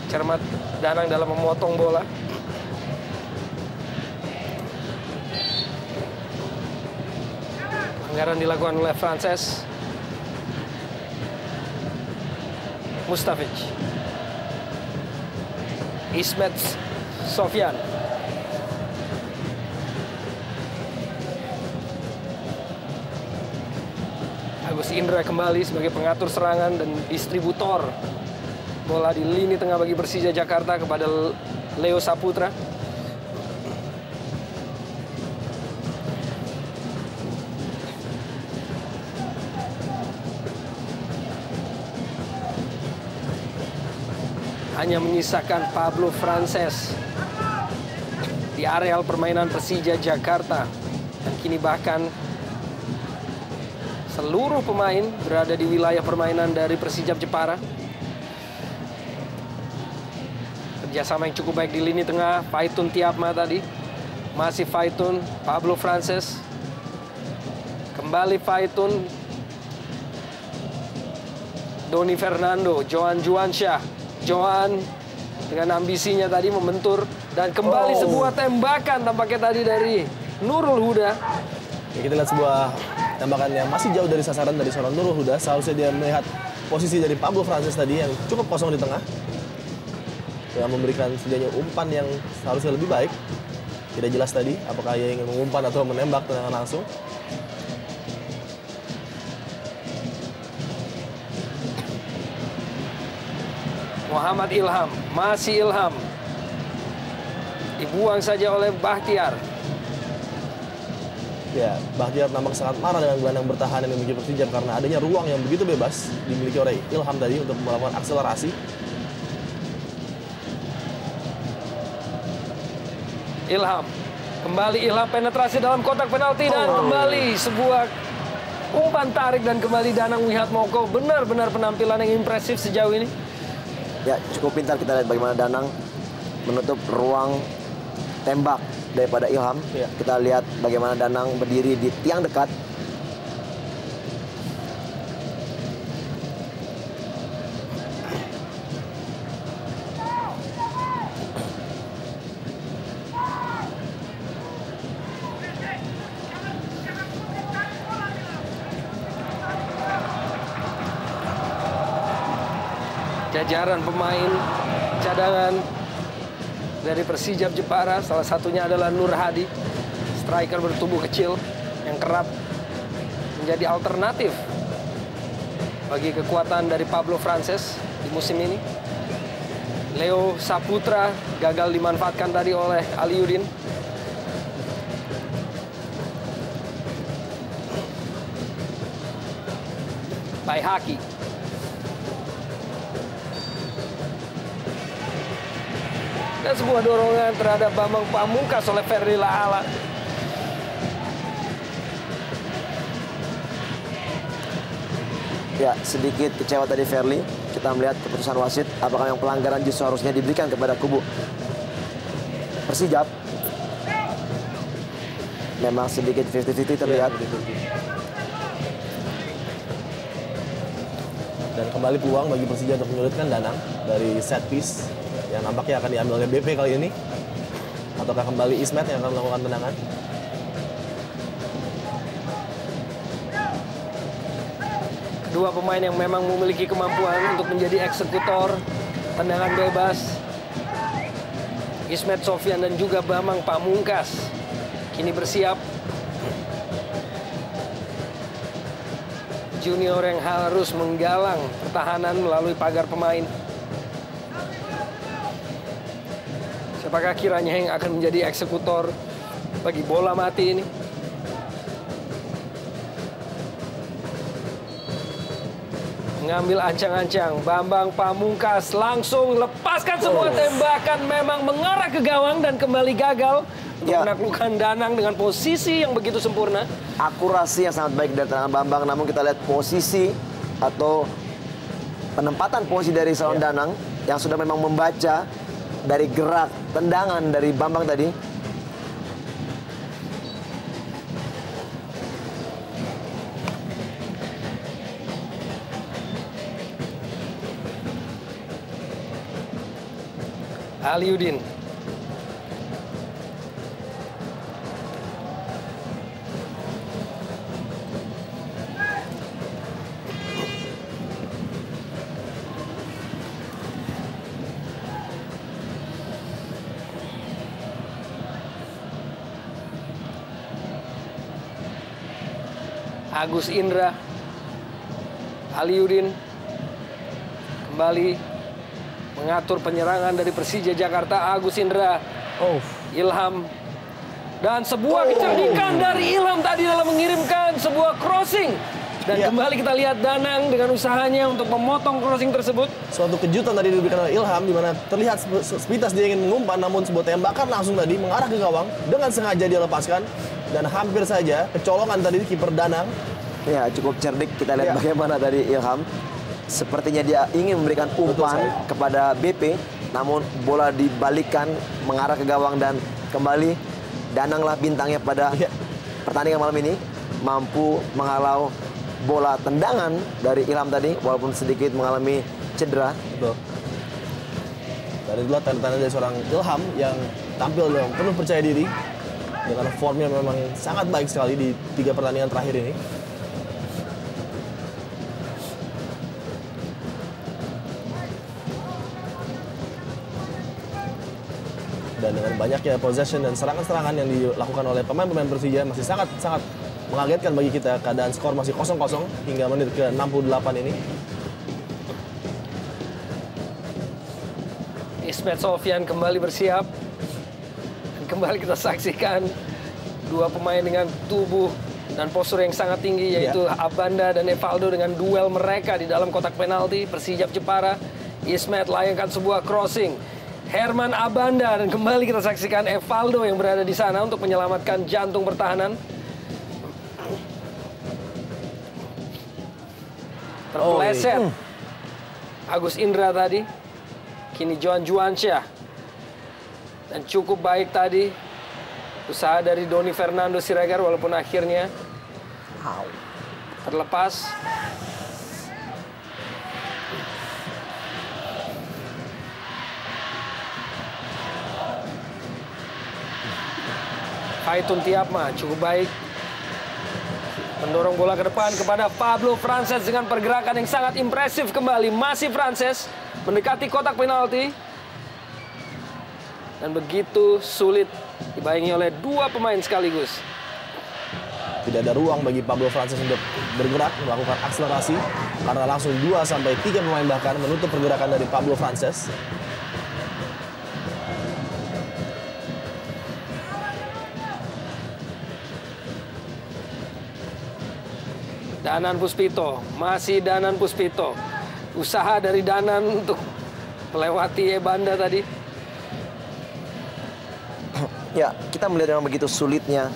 cermat Danang dalam memotong bola. Pelanggaran dilakukan oleh Frances. Mustafic. Ismet Sofyan. Agus Indra kembali sebagai pengatur serangan dan distributor bola di lini tengah bagi Persija Jakarta kepada Leo Saputra. Hanya menyisakan Pablo Frances di areal permainan Persija Jakarta. Dan kini bahkan seluruh pemain berada di wilayah permainan dari Persija Jepara. Kerjasama yang cukup baik di lini tengah. Faitun Tiapma tadi. Masih Faitun, Pablo Frances. Kembali Faitun. Doni Fernando, Johan Juansyah. Johan dengan ambisinya tadi membentur. Dan kembali sebuah tembakan tampaknya tadi dari Nurul Huda. Ya, kita lihat sebuah tembakan yang masih jauh dari sasaran dari seorang Nurul Huda. Seharusnya dia melihat posisi dari Pablo Frances tadi yang cukup kosong di tengah. Yang memberikan setidaknya umpan yang seharusnya lebih baik. Tidak jelas tadi apakah ia ingin mengumpan atau menembak tendangan langsung. Muhammad Ilham, masih Ilham. Dibuang saja oleh Bahtiar. Ya, Bahtiar nampak sangat marah dengan gelandang bertahan yang dimiliki Persija karena adanya ruang yang begitu bebas dimiliki oleh Ilham tadi untuk melakukan akselerasi. Ilham, kembali Ilham penetrasi dalam kotak penalti dan kembali sebuah umpan tarik dan kembali Danang Wiratmoko. Benar-benar penampilan yang impresif sejauh ini. Ya, cukup pintar kita lihat bagaimana Danang menutup ruang tembak daripada Ilham. Ya. Kita lihat bagaimana Danang berdiri di tiang dekat. jajaran pemain cadangan dari Persijap Jepara. Salah satunya adalah Nur Hadi, striker bertubuh kecil yang kerap menjadi alternatif bagi kekuatan dari Pablo Frances di musim ini. Leo Saputra gagal dimanfaatkan tadi oleh Aliudin. Baihaki. Dan sebuah dorongan terhadap Bambang Pamungkas oleh Ferdi Laala. Ya, sedikit kecewa tadi Ferli. Kita melihat keputusan wasit, apakah yang pelanggaran justru harusnya diberikan kepada kubu Persijap. Memang sedikit 50-50 terlihat. Dan kembali peluang bagi Persija untuk menyulitkan Danang dari set piece yang nampaknya akan diambil oleh BP kali ini. Ataukah kembali Ismet yang akan melakukan tendangan? Kedua pemain yang memang memiliki kemampuan untuk menjadi eksekutor tendangan bebas, Ismet Sofyan dan juga Bambang Pamungkas, kini bersiap. Junior yang harus menggalang pertahanan melalui pagar pemain. Siapakah kiranya yang akan menjadi eksekutor bagi bola mati ini? Mengambil ancang-ancang, Bambang Pamungkas langsung lepaskan sebuah tembakan, memang mengarah ke gawang dan kembali gagal untuk menaklukkan Danang dengan posisi yang begitu sempurna. Akurasi yang sangat baik dari tendangan Bambang, namun kita lihat posisi atau penempatan posisi dari seorang Danang yang sudah memang membaca dari gerak tendangan dari Bambang tadi. Aliudin. Agus Indra. Aliudin kembali mengatur penyerangan dari Persija Jakarta. Agus Indra, Ilham, dan sebuah kecerdikan dari Ilham tadi dalam mengirimkan sebuah crossing. Dan kembali kita lihat Danang dengan usahanya untuk memotong crossing tersebut. Suatu kejutan tadi diberikan oleh Ilham, di mana terlihat sepintas dia ingin mengumpan, namun sebuah tembakan langsung tadi mengarah ke gawang dengan sengaja dia lepaskan, dan hampir saja kecolongan tadi kiper Danang. Ya, cukup cerdik. Kita lihat bagaimana dari Ilham. Sepertinya dia ingin memberikan umpan kepada BP, namun bola dibalikkan mengarah ke gawang, dan kembali Dananglah bintangnya pada pertandingan malam ini, mampu menghalau bola tendangan dari Ilham tadi walaupun sedikit mengalami cedera. Betul. Dan itulah tanda-tanda dari seorang Ilham yang tampil dengan penuh percaya diri dengan formnya memang sangat baik sekali di 3 pertandingan terakhir ini. Dan dengan banyaknya possession dan serangan-serangan yang dilakukan oleh pemain-pemain Persija masih sangat mengagetkan bagi kita. Keadaan skor masih 0-0 hingga menit ke-68 ini. Ismet Sofyan kembali bersiap. Dan kembali kita saksikan dua pemain dengan tubuh dan postur yang sangat tinggi, yaitu Abanda dan Evaldo, dengan duel mereka di dalam kotak penalti Persijap Jepara. Ismet layangkan sebuah crossing. Herman Abanda, dan kembali kita saksikan Evaldo yang berada di sana untuk menyelamatkan jantung pertahanan. Terpeleset Agus Indra tadi. Kini Johan Juansyah. Dan cukup baik tadi usaha dari Doni Fernando Siregar, walaupun akhirnya terlepas. Faitun Tiapma cukup baik mendorong bola ke depan kepada Pablo Frances dengan pergerakan yang sangat impresif kembali. Masih Frances mendekati kotak penalti. Dan begitu sulit dibayangi oleh dua pemain sekaligus. Tidak ada ruang bagi Pablo Frances untuk bergerak, melakukan akselerasi. Karena langsung 2-3 pemain bahkan menutup pergerakan dari Pablo Frances. Danan Puspito, masih Danan Puspito. Usaha dari Danan untuk melewati Ebanda tadi. Ya, kita melihat memang begitu sulitnya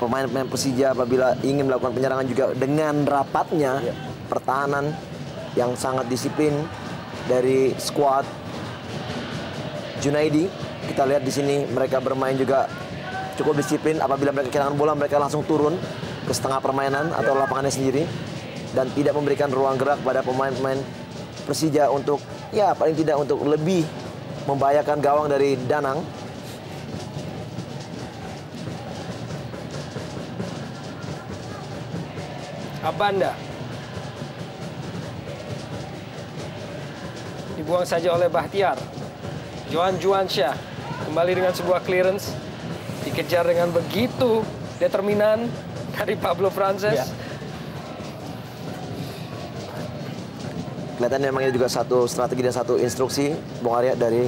pemain-pemain Persija apabila ingin melakukan penyerangan juga dengan rapatnya pertahanan yang sangat disiplin dari skuad Junaidi. Kita lihat di sini mereka bermain juga cukup disiplin. Apabila mereka kehilangan bola, mereka langsung turun ke setengah permainan atau lapangannya sendiri dan tidak memberikan ruang gerak pada pemain-pemain Persija untuk ya paling tidak untuk lebih membahayakan gawang dari Danang. Abanda dibuang saja oleh Bahtiar. Johan Juansyah kembali dengan sebuah clearance, dikejar dengan begitu determinan dari Pablo Frances. Kelihatan memang ini juga satu strategi dan satu instruksi Bung Arya dari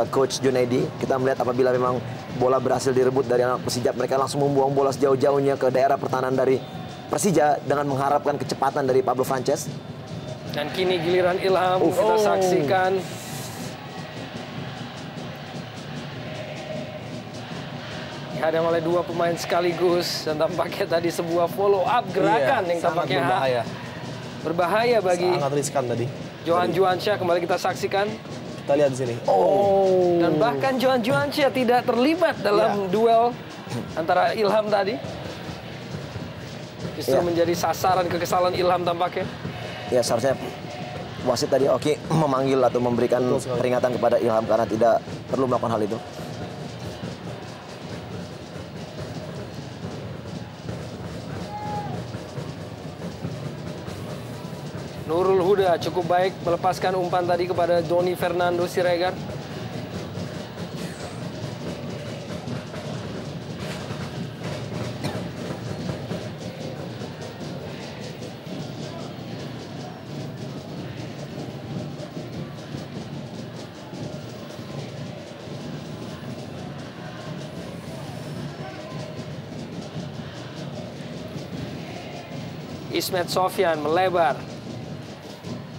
Coach Junaidi. Kita melihat apabila memang bola berhasil direbut dari anak Persija, mereka langsung membuang bola sejauh-jauhnya ke daerah pertahanan dari Persija dengan mengharapkan kecepatan dari Pablo Frances. Dan kini giliran Ilham, kita saksikan. Dihadang oleh dua pemain sekaligus dan tampaknya tadi sebuah follow up gerakan yang tampaknya berbahaya bagi sangat riskan tadi. Johan Juansyah kembali kita saksikan. Kita lihat di sini. Dan bahkan Johan Juansyah tidak terlibat dalam duel antara Ilham tadi. Justru menjadi sasaran kekesalan Ilham tampaknya. Ya, seharusnya wasit tadi memanggil atau memberikan peringatan kepada Ilham karena tidak perlu melakukan hal itu. Nurul Huda cukup baik melepaskan umpan tadi kepada Doni Fernando Siregar. Ismet Sofyan melebar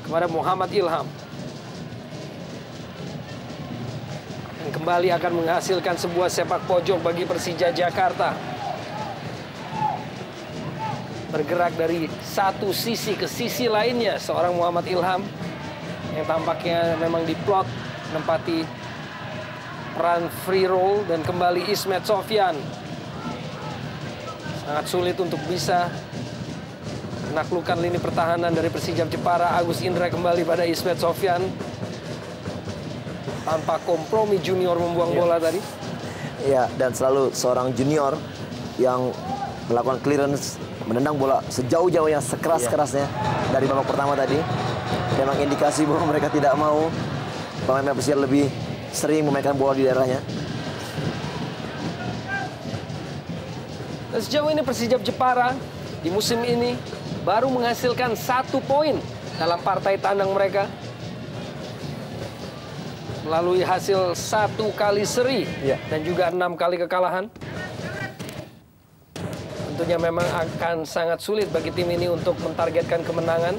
kepada Muhammad Ilham. Dan kembali akan menghasilkan sebuah sepak pojok bagi Persija Jakarta. Bergerak dari satu sisi ke sisi lainnya, seorang Muhammad Ilham yang tampaknya memang diplot menempati peran free roll, dan kembali Ismet Sofyan. Sangat sulit untuk bisa menaklukkan lini pertahanan dari Persijap Jepara. Agus Indra kembali pada Ismet Sofyan. Tanpa kompromi junior membuang bola tadi. Iya, dan selalu seorang junior yang melakukan clearance, menendang bola sejauh-jauhnya, sekeras-kerasnya dari babak pertama tadi. Memang indikasi bahwa mereka tidak mau pemain Persija lebih sering memainkan bola di daerahnya. Dan sejauh ini Persijap Jepara di musim ini baru menghasilkan 1 poin dalam partai tandang mereka melalui hasil 1 kali seri dan juga 6 kali kekalahan. Tentunya memang akan sangat sulit bagi tim ini untuk mentargetkan kemenangan.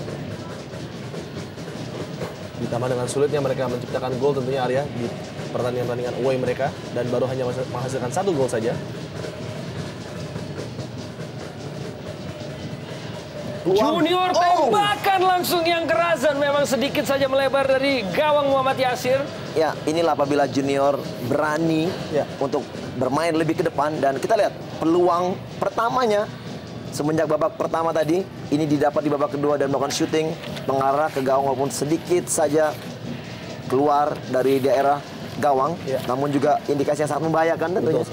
Ditambah dengan sulitnya mereka menciptakan gol tentunya Arya di pertandingan-pertandingan away mereka, dan baru hanya menghasilkan 1 gol saja. Junior tembakan langsung yang keras dan memang sedikit saja melebar dari gawang Muhammad Yasir. Ya, inilah apabila junior berani untuk bermain lebih ke depan, dan kita lihat peluang pertamanya semenjak babak pertama tadi ini didapat di babak kedua dan melakukan shooting mengarah ke gawang walaupun sedikit saja keluar dari daerah gawang, namun juga indikasi yang sangat membahayakan tentunya.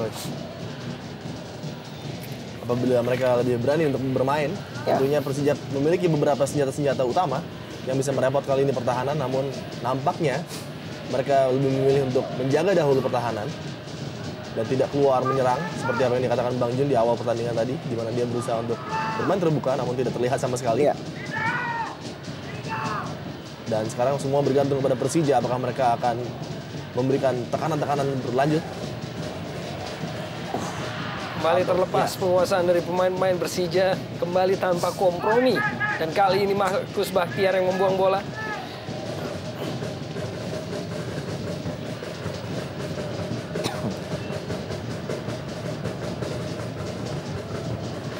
Apabila mereka lebih berani untuk bermain, tentunya Persija memiliki beberapa senjata-senjata utama yang bisa merepot kali ini pertahanan, namun nampaknya mereka lebih memilih untuk menjaga dahulu pertahanan dan tidak keluar menyerang seperti apa yang dikatakan Bang Jun di awal pertandingan tadi, di mana dia berusaha untuk bermain terbuka namun tidak terlihat sama sekali. Iya. Dan sekarang semua bergantung kepada Persija, apakah mereka akan memberikan tekanan-tekanan berlanjut. Kembali terlepas penguasaan dari pemain-pemain Persija, kembali tanpa kompromi. Dan kali ini Markus Bahtiar yang membuang bola.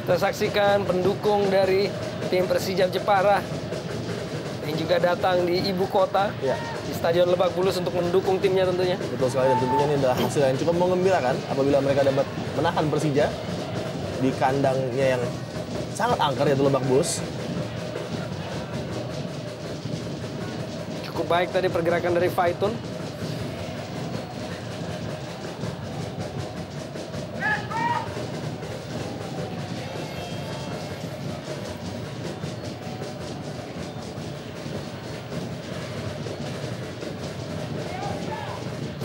Kita saksikan pendukung dari tim Persijap Jepara yang juga datang di ibu kota, di Stadion Lebak Bulus untuk mendukung timnya tentunya. Betul sekali, dan tentunya ini adalah hasil yang cukup mengembirakan apabila mereka dapat menahan Persija di kandangnya yang sangat angker, yaitu Lebak Bulus. Cukup baik tadi pergerakan dari Faitun.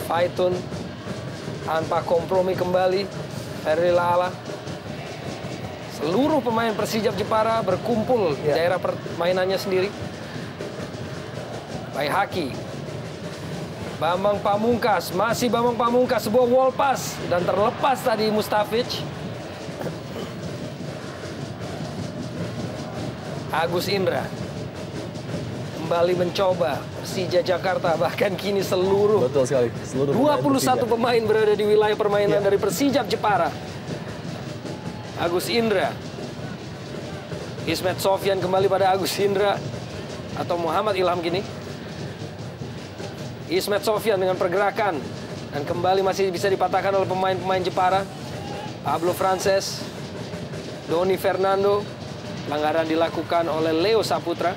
Faitun tanpa kompromi kembali. Ferry Lala. Seluruh pemain Persijap Jepara berkumpul di daerah permainannya sendiri. Baihaki. Bambang Pamungkas, masih Bambang Pamungkas, sebuah wall pass dan terlepas tadi Mustafic. Agus Indra kembali mencoba. Persija Jakarta, bahkan kini seluruh Betul sekali, seluruh 21 pemain berada di wilayah permainan dari Persijap Jepara. Agus Indra. Ismet Sofyan kembali pada Agus Indra atau Muhammad Ilham kini. Ismet Sofyan dengan pergerakan dan kembali masih bisa dipatahkan oleh pemain-pemain Jepara. Pablo Frances, Doni Fernando. Pelanggaran dilakukan oleh Leo Saputra.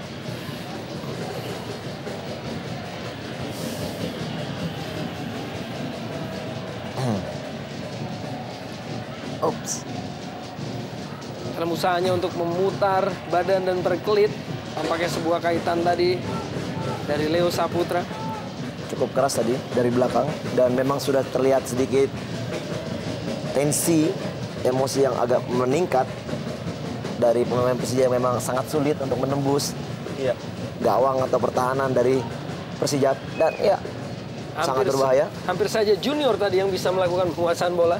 Oops. Dalam usahanya untuk memutar badan dan berkelit, tampaknya sebuah kaitan tadi dari Leo Saputra. Cukup keras tadi dari belakang dan memang sudah terlihat sedikit tensi, emosi yang agak meningkat dari pemain Persija yang memang sangat sulit untuk menembus gawang atau pertahanan dari Persija, dan sangat berbahaya. Hampir saja Junior tadi yang bisa melakukan penguasaan bola.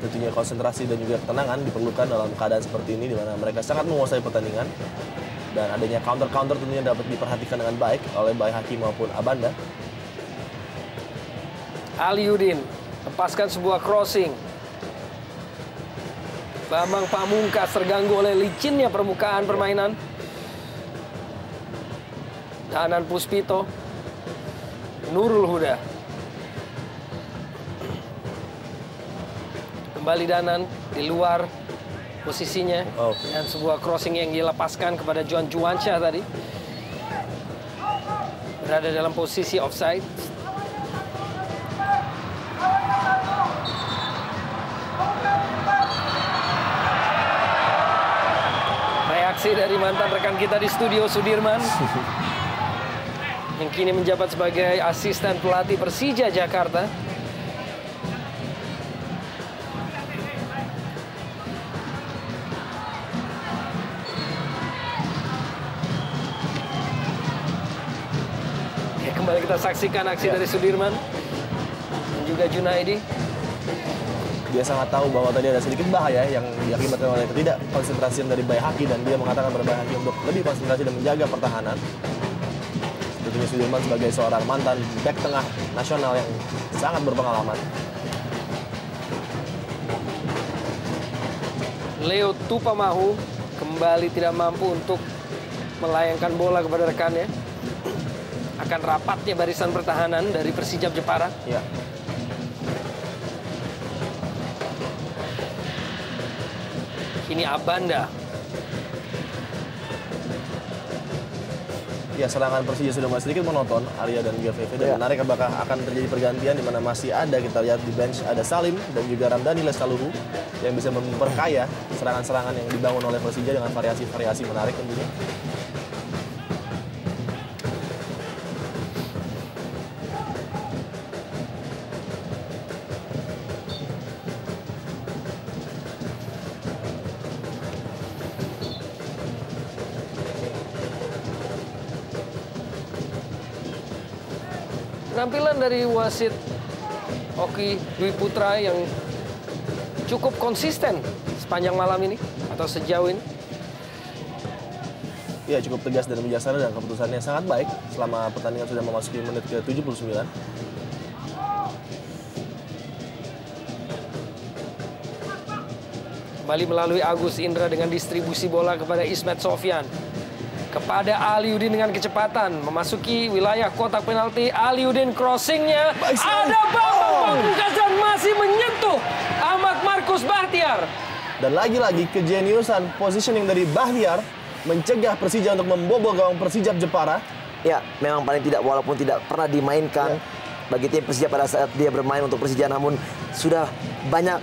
Tentunya konsentrasi dan juga ketenangan diperlukan dalam keadaan seperti ini, di mana mereka sangat menguasai pertandingan. Dan adanya counter-counter tentunya dapat diperhatikan dengan baik oleh Baihaki maupun Abanda. Aliudin lepaskan sebuah crossing. Bambang Pamungkas terganggu oleh licinnya permukaan permainan. Danan Puspito. Nurul Huda. Kembali Danan di luar posisinya. Dan sebuah crossing yang dilepaskan kepada Juan Juansyah tadi. Berada dalam posisi offside. Reaksi dari mantan rekan kita di studio, Sudirman. Yang kini menjabat sebagai asisten pelatih Persija Jakarta. Kembali kita saksikan aksi dari Sudirman dan juga Junaidi. Dia sangat tahu bahwa tadi ada sedikit bahaya yang diakibatkan oleh ketidakkonsentrasian dari Baihaki, dan dia mengatakan kepada Baihaki untuk lebih konsentrasi dan menjaga pertahanan. Tentunya Sudirman sebagai seorang mantan back tengah nasional yang sangat berpengalaman. Leo Tupamahu kembali tidak mampu untuk melayangkan bola kepada rekannya. Akan rapatnya barisan pertahanan dari Persijap Jepara. Ya. Kini Abanda. Ya, serangan Persija sudah mulai sedikit monoton, Arya dan juga VV, dan menarik apakah akan terjadi pergantian, di mana masih ada, kita lihat di bench ada Salim dan juga Ramdhani Lestaluhu yang bisa memperkaya serangan-serangan yang dibangun oleh Persija dengan variasi-variasi menarik tentunya. Penampilan dari wasit Oki Dwi Putra yang cukup konsisten sepanjang malam ini atau sejauh ini. Ya, cukup tegas dan bijaksana dan keputusannya sangat baik selama pertandingan sudah memasuki menit ke-79. Kembali melalui Agus Indra dengan distribusi bola kepada Ismet Sofyan. Kepada Aliudin dengan kecepatan. Memasuki wilayah kotak penalti. Aliudin crossingnya. Ada Bambang Pamungkas dan masih menyentuh Ahmad Markus Bahtiar. Dan lagi-lagi kejeniusan positioning dari Bahtiar mencegah Persija untuk membobol gawang Persijap Jepara. Ya, memang paling tidak walaupun tidak pernah dimainkan bagi tim Persija pada saat dia bermain untuk Persija, namun sudah banyak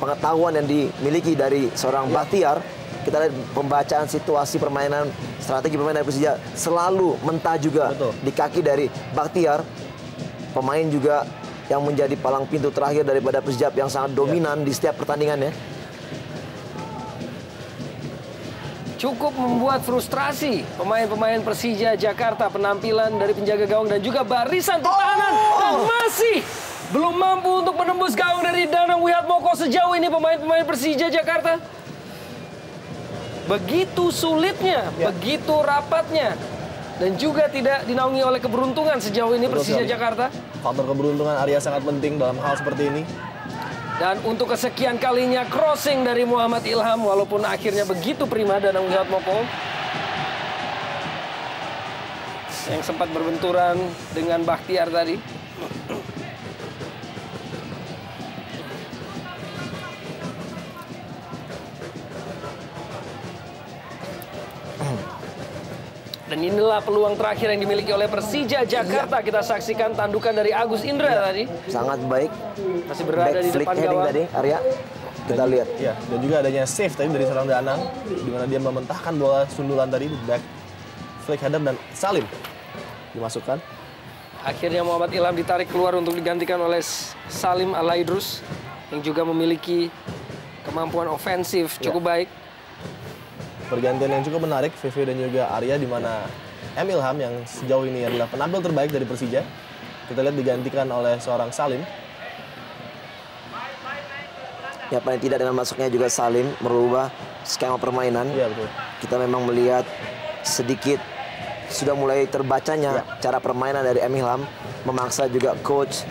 pengetahuan yang dimiliki dari seorang Bahtiar. Kita lihat pembacaan situasi permainan, strategi permainan dari Persija selalu mentah juga. Betul. Di kaki dari Bahtiar. Pemain juga yang menjadi palang pintu terakhir daripada Persijap yang sangat dominan di setiap pertandingannya. Cukup membuat frustrasi pemain-pemain Persija Jakarta. Penampilan dari penjaga gawang dan juga barisan pertahanan. Dan masih belum mampu untuk menembus gawang dari Danang Wiatmoko sejauh ini pemain-pemain Persija Jakarta. Begitu sulitnya, begitu rapatnya. Dan juga tidak dinaungi oleh keberuntungan sejauh ini Persija Jakarta. Faktor keberuntungan Arya sangat penting dalam hal seperti ini. Dan untuk kesekian kalinya crossing dari Muhammad Ilham. Walaupun akhirnya begitu prima Danang Wiatmoko yang sempat berbenturan dengan Bahtiar tadi. Dan inilah peluang terakhir yang dimiliki oleh Persija Jakarta. Kita saksikan tandukan dari Agus Indra tadi. Sangat baik. Masih berada di depan gawang. Tadi, Arya. Kita lihat. Ya, dan juga adanya save tadi dari seorang Danang, di mana dia mementahkan bola sundulan tadi di back flick header dan Salim dimasukkan. Akhirnya Muhammad Ilham ditarik keluar untuk digantikan oleh Salim Alaidrus yang juga memiliki kemampuan ofensif cukup baik. Pergantian yang cukup menarik, VV dan juga Arya, di mana M. Ilham yang sejauh ini adalah penampil terbaik dari Persija. Kita lihat digantikan oleh seorang Salim. Ya, paling tidak dengan masuknya juga Salim merubah skema permainan. Iya, betul. Kita memang melihat sedikit sudah mulai terbacanya cara permainan dari M. Ilham. Memaksa juga coach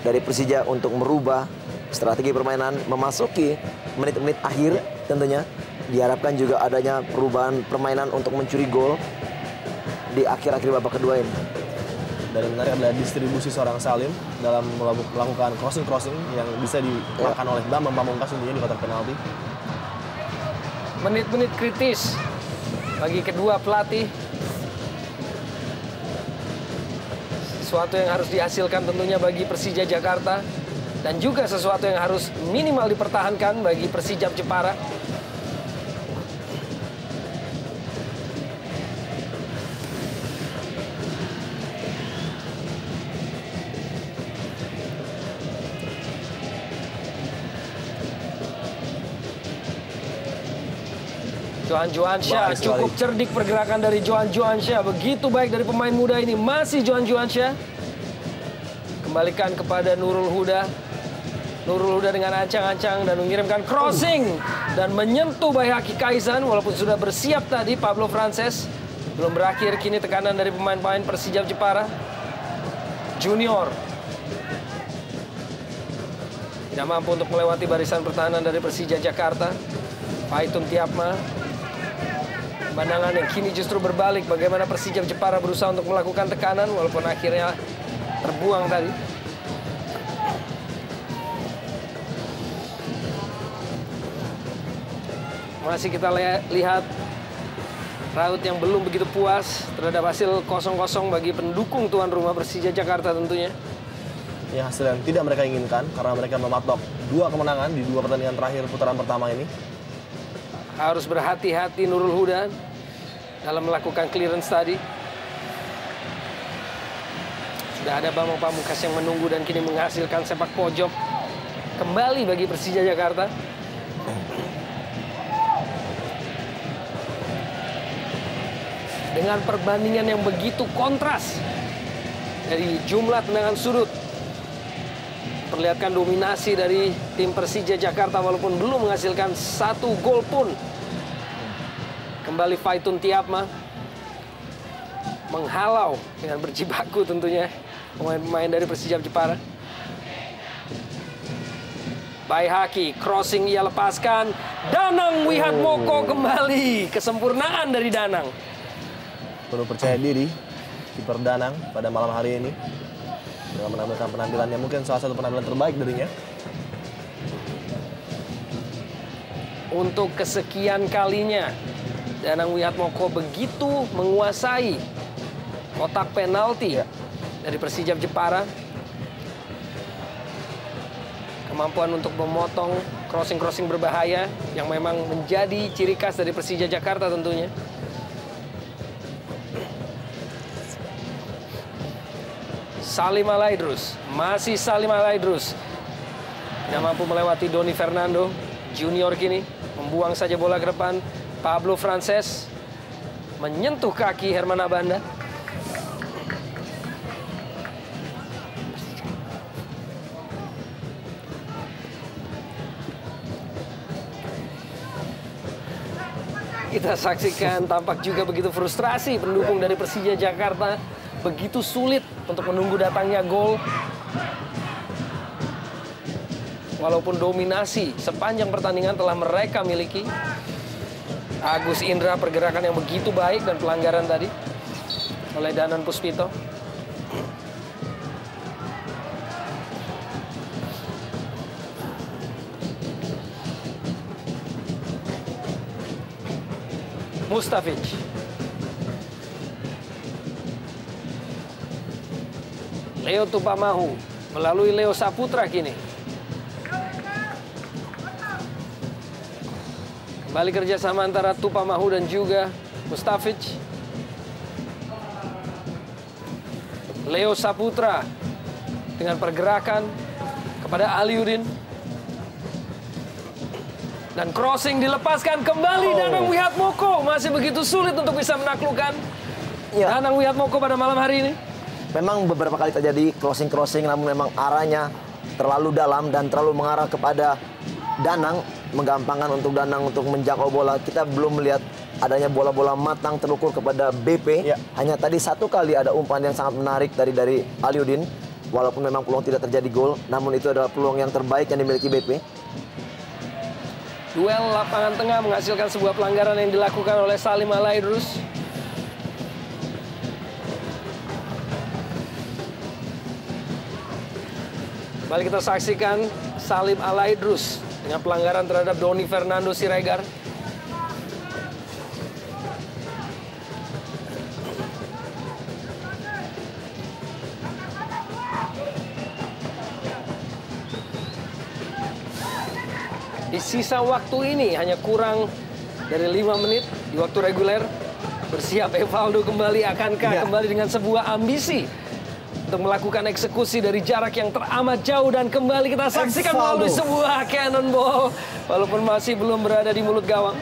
dari Persija untuk merubah strategi permainan memasuki menit-menit akhir tentunya. Diharapkan juga adanya perubahan permainan untuk mencuri gol di akhir-akhir babak kedua ini. Dan yang menarik adalah distribusi seorang Salim dalam melakukan crossing-crossing yang bisa dimakan oleh Bambang Pamungkas tentunya di kotak penalti. Menit-menit kritis bagi kedua pelatih. Sesuatu yang harus dihasilkan tentunya bagi Persija Jakarta. Dan juga sesuatu yang harus minimal dipertahankan bagi Persijap Jepara. Johan Johansyah, cukup cerdik pergerakan dari Johan Johansyah. Begitu baik dari pemain muda ini. Masih Johan Johansyah. Kembalikan kepada Nurul Huda. Nurul Huda dengan ancang-ancang dan mengirimkan crossing. Dan menyentuh Bayhaki Kaizan. Walaupun sudah bersiap tadi Pablo Frances. Belum berakhir, kini tekanan dari pemain-pemain Persijap Jepara. Junior. Tidak mampu untuk melewati barisan pertahanan dari Persija Jakarta. Faitun Tiapma. Pandangan yang kini justru berbalik. Bagaimana Persijap Jepara berusaha untuk melakukan tekanan walaupun akhirnya terbuang tadi. Masih kita lihat raut yang belum begitu puas terhadap hasil 0-0 bagi pendukung tuan rumah Persija Jakarta tentunya. Yang hasil yang tidak mereka inginkan karena mereka mematok 2 kemenangan di 2 pertandingan terakhir putaran pertama ini. Harus berhati-hati Nurul Huda dalam melakukan clearance tadi. Sudah ada Bambang Pamungkas yang menunggu dan kini menghasilkan sepak pojok kembali bagi Persija Jakarta. Dengan perbandingan yang begitu kontras dari jumlah tendangan sudut. Perlihatkan dominasi dari tim Persija Jakarta walaupun belum menghasilkan 1 gol pun. Kembali Faitun Tiapma menghalau dengan berjibaku tentunya pemain-pemain dari Persija Jepara. Baihaki, crossing ia lepaskan. Danang Wihatmoko kembali. Kesempurnaan dari Danang. Penuh percaya diri kiper Danang pada malam hari ini. Dengan menampilkan penampilannya mungkin salah satu penampilan terbaik darinya. Untuk kesekian kalinya, Danang Wihatmoko begitu menguasai kotak penalti dari Persija Jepara. Kemampuan untuk memotong crossing-crossing berbahaya yang memang menjadi ciri khas dari Persija Jakarta tentunya. Salim Alaidrus, masih Salim Alaidrus. Tidak mampu melewati Doni Fernando Junior kini. Membuang saja bola ke depan. Pablo Frances menyentuh kaki Herman Abanda. Kita saksikan tampak juga begitu frustrasi pendukung dari Persija Jakarta. Begitu sulit untuk menunggu datangnya gol. Walaupun dominasi sepanjang pertandingan telah mereka miliki. Agus Indra pergerakan yang begitu baik dan pelanggaran tadi oleh Danan Puspito. Mustafic. Leo Tupamahu melalui Leo Saputra kini. Kembali kerjasama antara Tupamahu dan juga Mustafic. Leo Saputra dengan pergerakan kepada Aliudin. Dan crossing dilepaskan kembali Danang Wihatmoko. Masih begitu sulit untuk bisa menaklukkan Danang Wihatmoko pada malam hari ini. Memang beberapa kali terjadi crossing-crossing, namun memang arahnya terlalu dalam dan terlalu mengarah kepada Danang. Menggampangkan untuk Danang untuk menjangkau bola. Kita belum melihat adanya bola-bola matang terukur kepada BP. Hanya tadi 1 kali ada umpan yang sangat menarik dari Aliudin. Walaupun memang peluang tidak terjadi gol, namun itu adalah peluang yang terbaik yang dimiliki BP. Duel lapangan tengah menghasilkan sebuah pelanggaran yang dilakukan oleh Salim Alaidrus. Kembali kita saksikan Salim Alaidrus dengan pelanggaran terhadap Doni Fernando Siregar. Di sisa waktu ini hanya kurang dari 5 menit di waktu reguler. Bersiap Evaldo kembali, akankah kembali dengan sebuah ambisi untuk melakukan eksekusi dari jarak yang teramat jauh, dan kembali kita saksikan melalui sebuah cannonball walaupun masih belum berada di mulut gawang.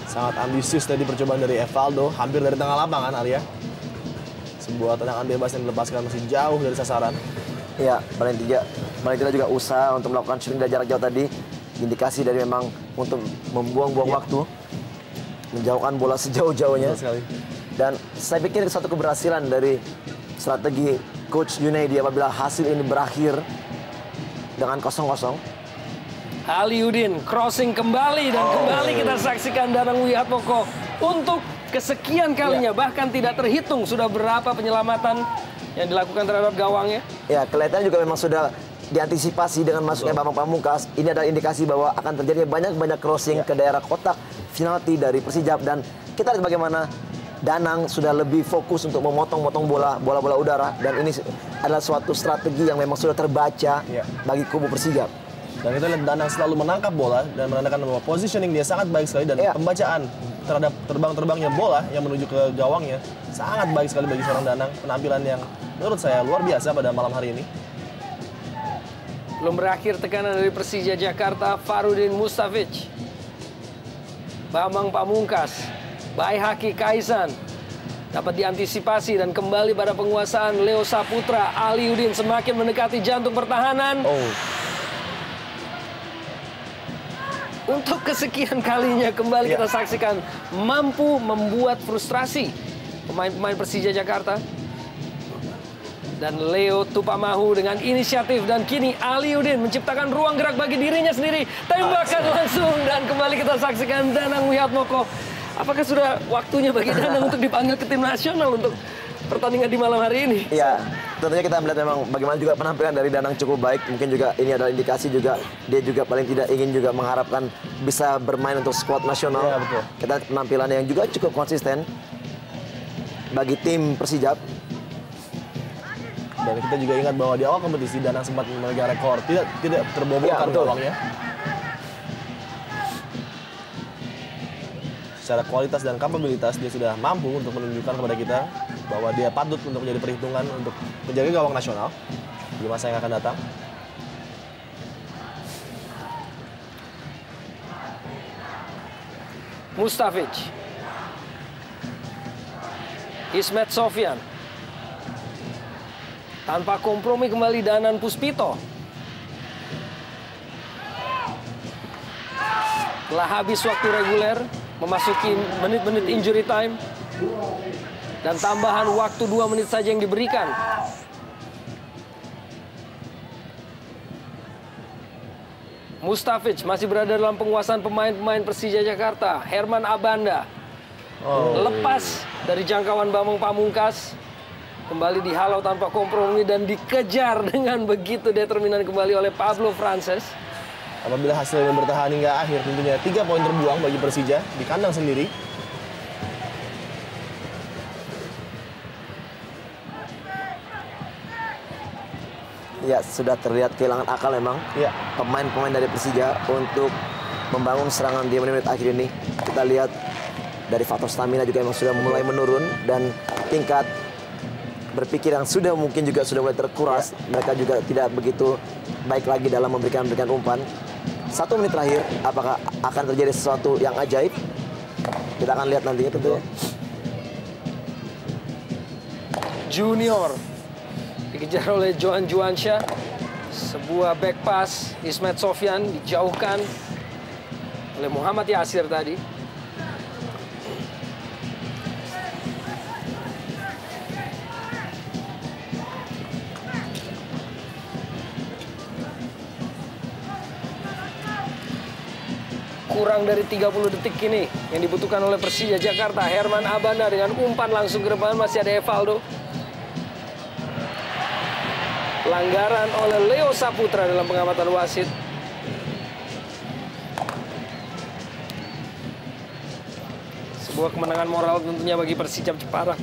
Sangat ambisius tadi percobaan dari Evaldo, hampir dari tengah lapangan Arya. Sebuah tendangan bebas yang dilepaskan masih jauh dari sasaran. Ya, paling tidak juga usaha untuk melakukan shooting dari jarak jauh tadi. Indikasi dari memang untuk membuang-buang waktu, menjauhkan bola sejauh-jauhnya. Dan saya pikir satu keberhasilan dari strategi Coach Junaidi apabila hasil ini berakhir dengan 0-0. Aliudin crossing kembali dan kembali kita saksikan Danang Wihatmoko untuk kesekian kalinya, bahkan tidak terhitung sudah berapa penyelamatan yang dilakukan terhadap gawangnya. Ya, kelihatannya juga memang sudah diantisipasi dengan masuknya Bambang Pamungkas. Ini adalah indikasi bahwa akan terjadi banyak crossing ke daerah kotak penalti dari Persijap, dan kita lihat bagaimana Danang sudah lebih fokus untuk memotong-motong bola-bola udara, dan ini adalah suatu strategi yang memang sudah terbaca bagi kubu Persijap. Dan kita lihat Danang selalu menangkap bola dan menandakan bahwa positioning dia sangat baik sekali, dan pembacaan terhadap terbang-terbangnya bola yang menuju ke gawangnya sangat baik sekali bagi seorang Danang. Penampilan yang menurut saya luar biasa pada malam hari ini. Belum berakhir tekanan dari Persija Jakarta, Farudin Mustafic. Bambang Pamungkas, Bayi Haki Kaisan dapat diantisipasi dan kembali pada penguasaan Leo Saputra. Aliuddin semakin mendekati jantung pertahanan. Untuk kesekian kalinya kembali kita saksikan mampu membuat frustrasi pemain-pemain Persija Jakarta. Dan Leo Tupamahu dengan inisiatif dan kini Aliuddin menciptakan ruang gerak bagi dirinya sendiri. Tembakan langsung dan kembali kita saksikan Danang Wiatmoko. Apakah sudah waktunya bagi Danang untuk dipanggil ke tim nasional untuk pertandingan di malam hari ini? Iya, tentunya kita melihat memang bagaimana juga penampilan dari Danang cukup baik. Mungkin juga ini adalah indikasi juga dia juga paling tidak ingin juga mengharapkan bisa bermain untuk skuad nasional. Ya, betul. Kita penampilan yang juga cukup konsisten bagi tim Persijap. Dan kita juga ingat bahwa di awal kompetisi Danang sempat memegang rekor tidak terbobolkan gawangnya. Secara kualitas dan kapabilitas dia sudah mampu untuk menunjukkan kepada kita bahwa dia patut untuk menjadi perhitungan untuk menjaga gawang nasional di masa yang akan datang. Mustafic, Ismet Sofyan, tanpa kompromi kembali Danan Puspito. Telah habis waktu reguler, memasuki menit-menit injury time. Dan tambahan waktu 2 menit saja yang diberikan. Mustafic masih berada dalam penguasaan pemain-pemain Persija Jakarta. Herman Abanda lepas dari jangkauan Bambang Pamungkas. Kembali dihalau tanpa kompromi dan dikejar dengan begitu determinan kembali oleh Pablo Frances. Apabila hasilnya bertahan hingga akhir, tentunya 3 poin terbuang bagi Persija di kandang sendiri. Ya, sudah terlihat kehilangan akal memang pemain-pemain dari Persija untuk membangun serangan di menit-menit akhir ini. Kita lihat dari faktor stamina juga memang sudah mulai menurun dan tingkat berpikir yang mungkin juga sudah mulai terkuras. Mereka juga tidak begitu baik lagi dalam memberikan umpan. 1 menit terakhir, apakah akan terjadi sesuatu yang ajaib? Kita akan lihat nantinya tentunya. Junior dikejar oleh Johan Juansyah. Sebuah back pass, Ismet Sofyan dijauhkan oleh Muhammad Yasir tadi. Kurang dari 30 detik ini yang dibutuhkan oleh Persija Jakarta. Herman Abanda dengan umpan langsung ke depan, masih ada Evaldo. Pelanggaran oleh Leo Saputra dalam pengamatan wasit. Sebuah kemenangan moral tentunya bagi Persijap Jepara.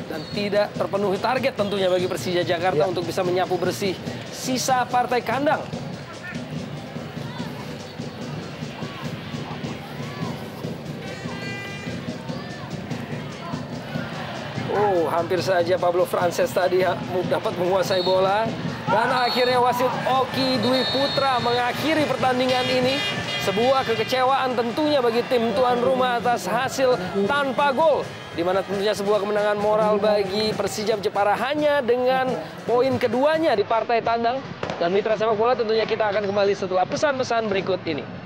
Dan tidak terpenuhi target tentunya bagi Persija Jakarta untuk bisa menyapu bersih sisa partai kandang. Hampir saja Pablo Frances tadi dapat menguasai bola. Dan akhirnya wasit Oki Dwi Putra mengakhiri pertandingan ini. Sebuah kekecewaan tentunya bagi tim tuan rumah atas hasil tanpa gol. Di mana tentunya sebuah kemenangan moral bagi Persijap Jepara hanya dengan poin keduanya di partai tandang. Dan mitra sepak bola tentunya kita akan kembali setelah pesan-pesan berikut ini.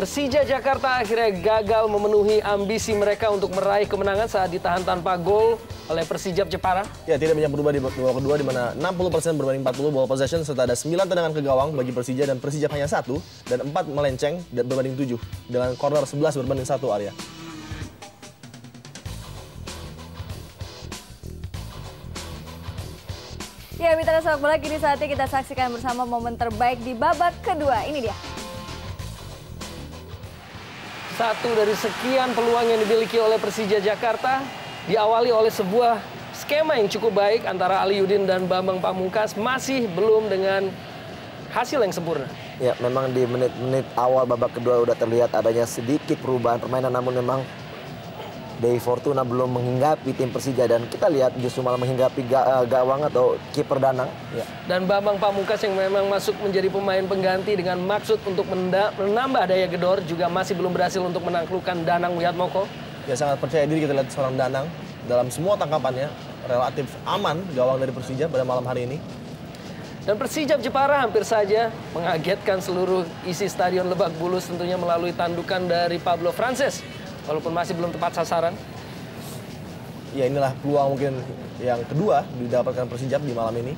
Persija Jakarta akhirnya gagal memenuhi ambisi mereka untuk meraih kemenangan saat ditahan tanpa gol oleh Persijap Jepara. Ya, tidak banyak berubah di babak kedua di mana 60% berbanding 40 ball possession serta ada 9 tendangan ke gawang bagi Persija dan Persijap hanya 1 dan 4 melenceng dan berbanding 7 dengan corner 11 berbanding 1 area. Ya, mitra sepak bola, kini saatnya kita saksikan bersama momen terbaik di babak kedua. Ini dia. Satu dari sekian peluang yang dimiliki oleh Persija Jakarta diawali oleh sebuah skema yang cukup baik antara Aliudin dan Bambang Pamungkas, masih belum dengan hasil yang sempurna. Ya, memang di menit-menit awal babak kedua udah terlihat adanya sedikit perubahan permainan, namun memang Dewi Fortuna belum menghinggapi tim Persija dan kita lihat justru malah menghinggapi gawang atau kiper Danang. Ya. Dan Bambang Pamungkas yang memang masuk menjadi pemain pengganti dengan maksud untuk menambah daya gedor juga masih belum berhasil untuk menaklukkan Danang Wiatmoko. Ya, sangat percaya diri kita lihat seorang Danang dalam semua tangkapannya, relatif aman gawang dari Persija pada malam hari ini. Dan Persijap Jepara hampir saja mengagetkan seluruh isi Stadion Lebak Bulus tentunya melalui tandukan dari Pablo Frances. Walaupun masih belum tepat sasaran. Ya, inilah peluang mungkin yang kedua didapatkan Persijap di malam ini.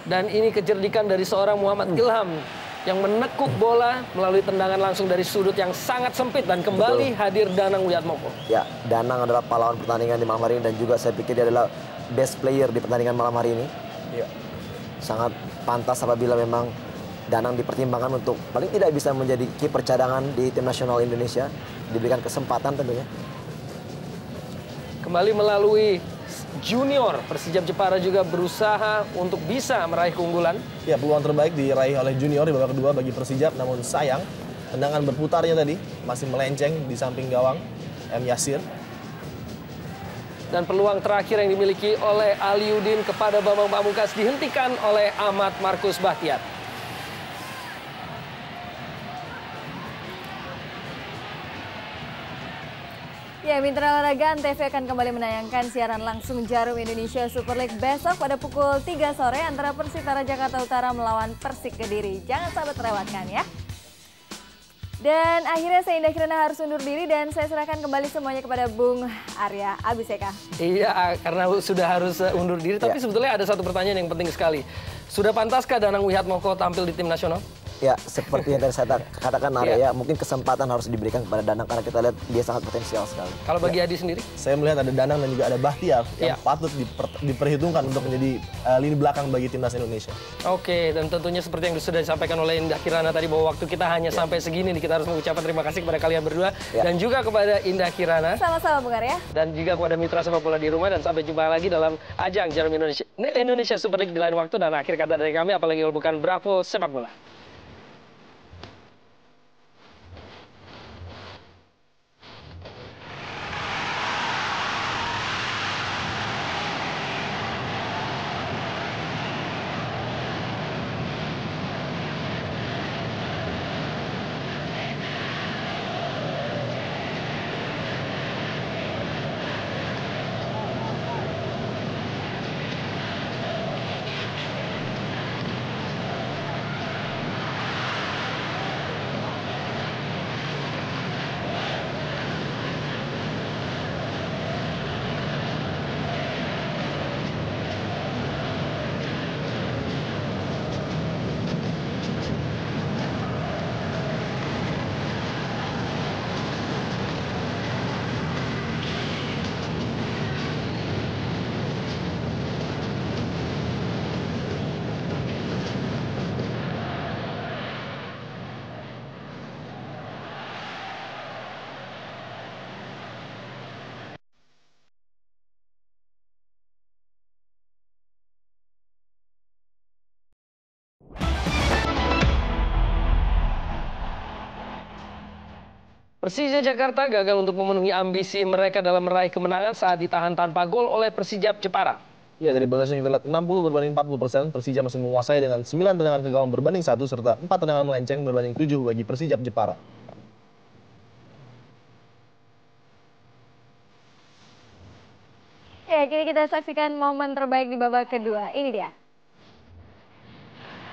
Dan ini kecerdikan dari seorang Muhammad Ilham yang menekuk bola melalui tendangan langsung dari sudut yang sangat sempit dan kembali hadir Danang Wiatmoko. Ya, Danang adalah pahlawan pertandingan di malam hari ini dan juga saya pikir dia adalah best player di pertandingan malam hari ini. Ya. Sangat pantas apabila memang Danang dipertimbangkan untuk paling tidak bisa menjadi kiper cadangan di tim nasional Indonesia, diberikan kesempatan tentunya. Kembali melalui junior, Persijap Jepara juga berusaha untuk bisa meraih keunggulan. Ya, peluang terbaik diraih oleh junior di babak kedua bagi Persijap, namun sayang tendangan berputarnya tadi masih melenceng di samping gawang M. Yasir. Dan peluang terakhir yang dimiliki oleh Aliudin kepada Bambang Pamungkas dihentikan oleh Ahmad Markus Bahtiar. Ya, Mitra Olahraga Antv akan kembali menayangkan siaran langsung Jarum Indonesia Super League besok pada pukul 3 sore antara Persitara Jakarta Utara melawan Persik Kediri. Jangan sampai terlewatkan ya. Dan akhirnya saya Indah Kirana harus undur diri dan saya serahkan kembali semuanya kepada Bung Arya Abiseka. Iya, karena sudah harus undur diri, tapi sebetulnya ada satu pertanyaan yang penting sekali. Sudah pantaskah Danang Wiatmoko tampil di tim nasional? Ya, seperti yang tadi saya katakan Arya, mungkin kesempatan harus diberikan kepada Danang karena kita lihat dia sangat potensial sekali. Kalau bagi Adi sendiri? Saya melihat ada Danang dan juga ada Bahtiar yang patut diperhitungkan untuk menjadi lini belakang bagi timnas Indonesia. Oke, dan tentunya seperti yang sudah disampaikan oleh Indah Kirana tadi bahwa waktu kita hanya sampai segini, kita harus mengucapkan terima kasih kepada kalian berdua dan juga kepada Indah Kirana. Sama-sama Bung Arya. Dan juga kepada mitra sepak bola di rumah, dan sampai jumpa lagi dalam ajang Jarum Indonesia Super League di lain waktu. Dan akhir kata dari kami, apalagi kalau bukan bravo sepak bola. Persija Jakarta gagal untuk memenuhi ambisi mereka dalam meraih kemenangan saat ditahan tanpa gol oleh Persijap Jepara. Ya, dari possession kita lihat 60 berbanding 40%, Persija masih menguasai dengan 9 tendangan ke gawang berbanding 1 serta 4 tendangan melenceng berbanding 7 bagi Persijap Jepara. Ya, kini kita saksikan momen terbaik di babak kedua. Ini dia.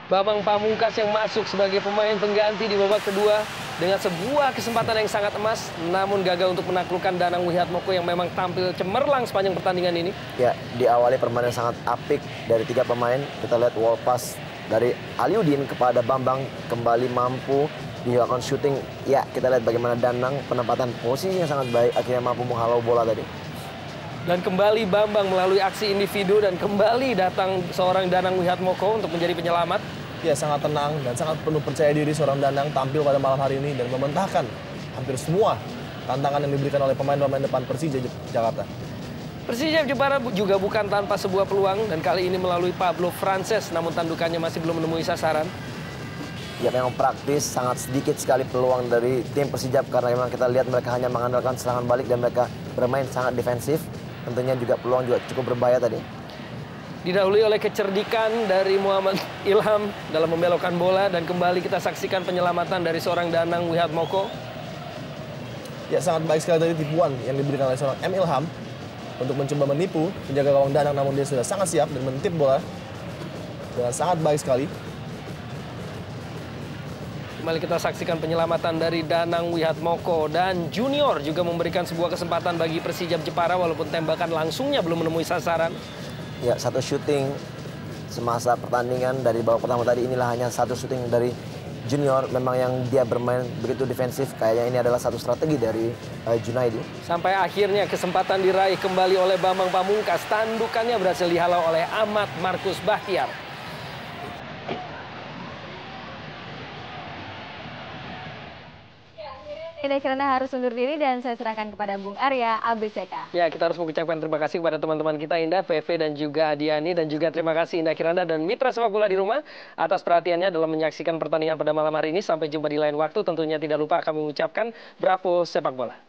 Bambang Pamungkas yang masuk sebagai pemain pengganti di babak kedua dengan sebuah kesempatan yang sangat emas, namun gagal untuk menaklukkan Danang Wihatmoko yang memang tampil cemerlang sepanjang pertandingan ini. Ya, diawali permainan sangat apik dari 3 pemain. Kita lihat wall pass dari Aliudin kepada Bambang kembali mampu dilakukan shooting. Ya, kita lihat bagaimana Danang penempatan posisinya sangat baik, akhirnya mampu menghalau bola tadi. Dan kembali Bambang melalui aksi individu dan kembali datang seorang Danang Wihatmoko untuk menjadi penyelamat. Ya, sangat tenang dan sangat penuh percaya diri seorang Danang tampil pada malam hari ini dan mementahkan hampir semua tantangan yang diberikan oleh pemain-pemain depan Persija Jakarta. Persija Jepara juga bukan tanpa sebuah peluang dan kali ini melalui Pablo Frances, namun tandukannya masih belum menemui sasaran. Ya, memang praktis, sangat sedikit sekali peluang dari tim Persijap karena memang kita lihat mereka hanya mengandalkan serangan balik dan mereka bermain sangat defensif. Tentunya juga peluang juga cukup berbahaya tadi. Didahului oleh kecerdikan dari Muhammad Ilham dalam membelokkan bola dan kembali kita saksikan penyelamatan dari seorang Danang Wihatmoko. Ya, sangat baik sekali tadi tipuan yang diberikan oleh seorang M. Ilham untuk mencoba menipu penjaga gawang Danang, namun dia sudah sangat siap dan menitip bola dengan sangat baik sekali. Kembali kita saksikan penyelamatan dari Danang Wihatmoko dan Junior juga memberikan sebuah kesempatan bagi Persijap Jepara walaupun tembakan langsungnya belum menemui sasaran. Ya, satu shooting semasa pertandingan dari babak pertama tadi, inilah hanya satu shooting dari Junior. Memang yang dia bermain begitu defensif, kayaknya ini adalah satu strategi dari Junaidi. Sampai akhirnya kesempatan diraih kembali oleh Bambang Pamungkas. Tandukannya berhasil dihalau oleh Ahmad Markus Bahtiar. Indah Kirana harus undur diri dan saya serahkan kepada Bung Arya ABCK. Ya, kita harus mengucapkan terima kasih kepada teman-teman kita Indah, VV dan juga Adiani, dan juga terima kasih Indah Kirana dan mitra sepak bola di rumah atas perhatiannya dalam menyaksikan pertandingan pada malam hari ini. Sampai jumpa di lain waktu. Tentunya tidak lupa kami mengucapkan bravo sepak bola.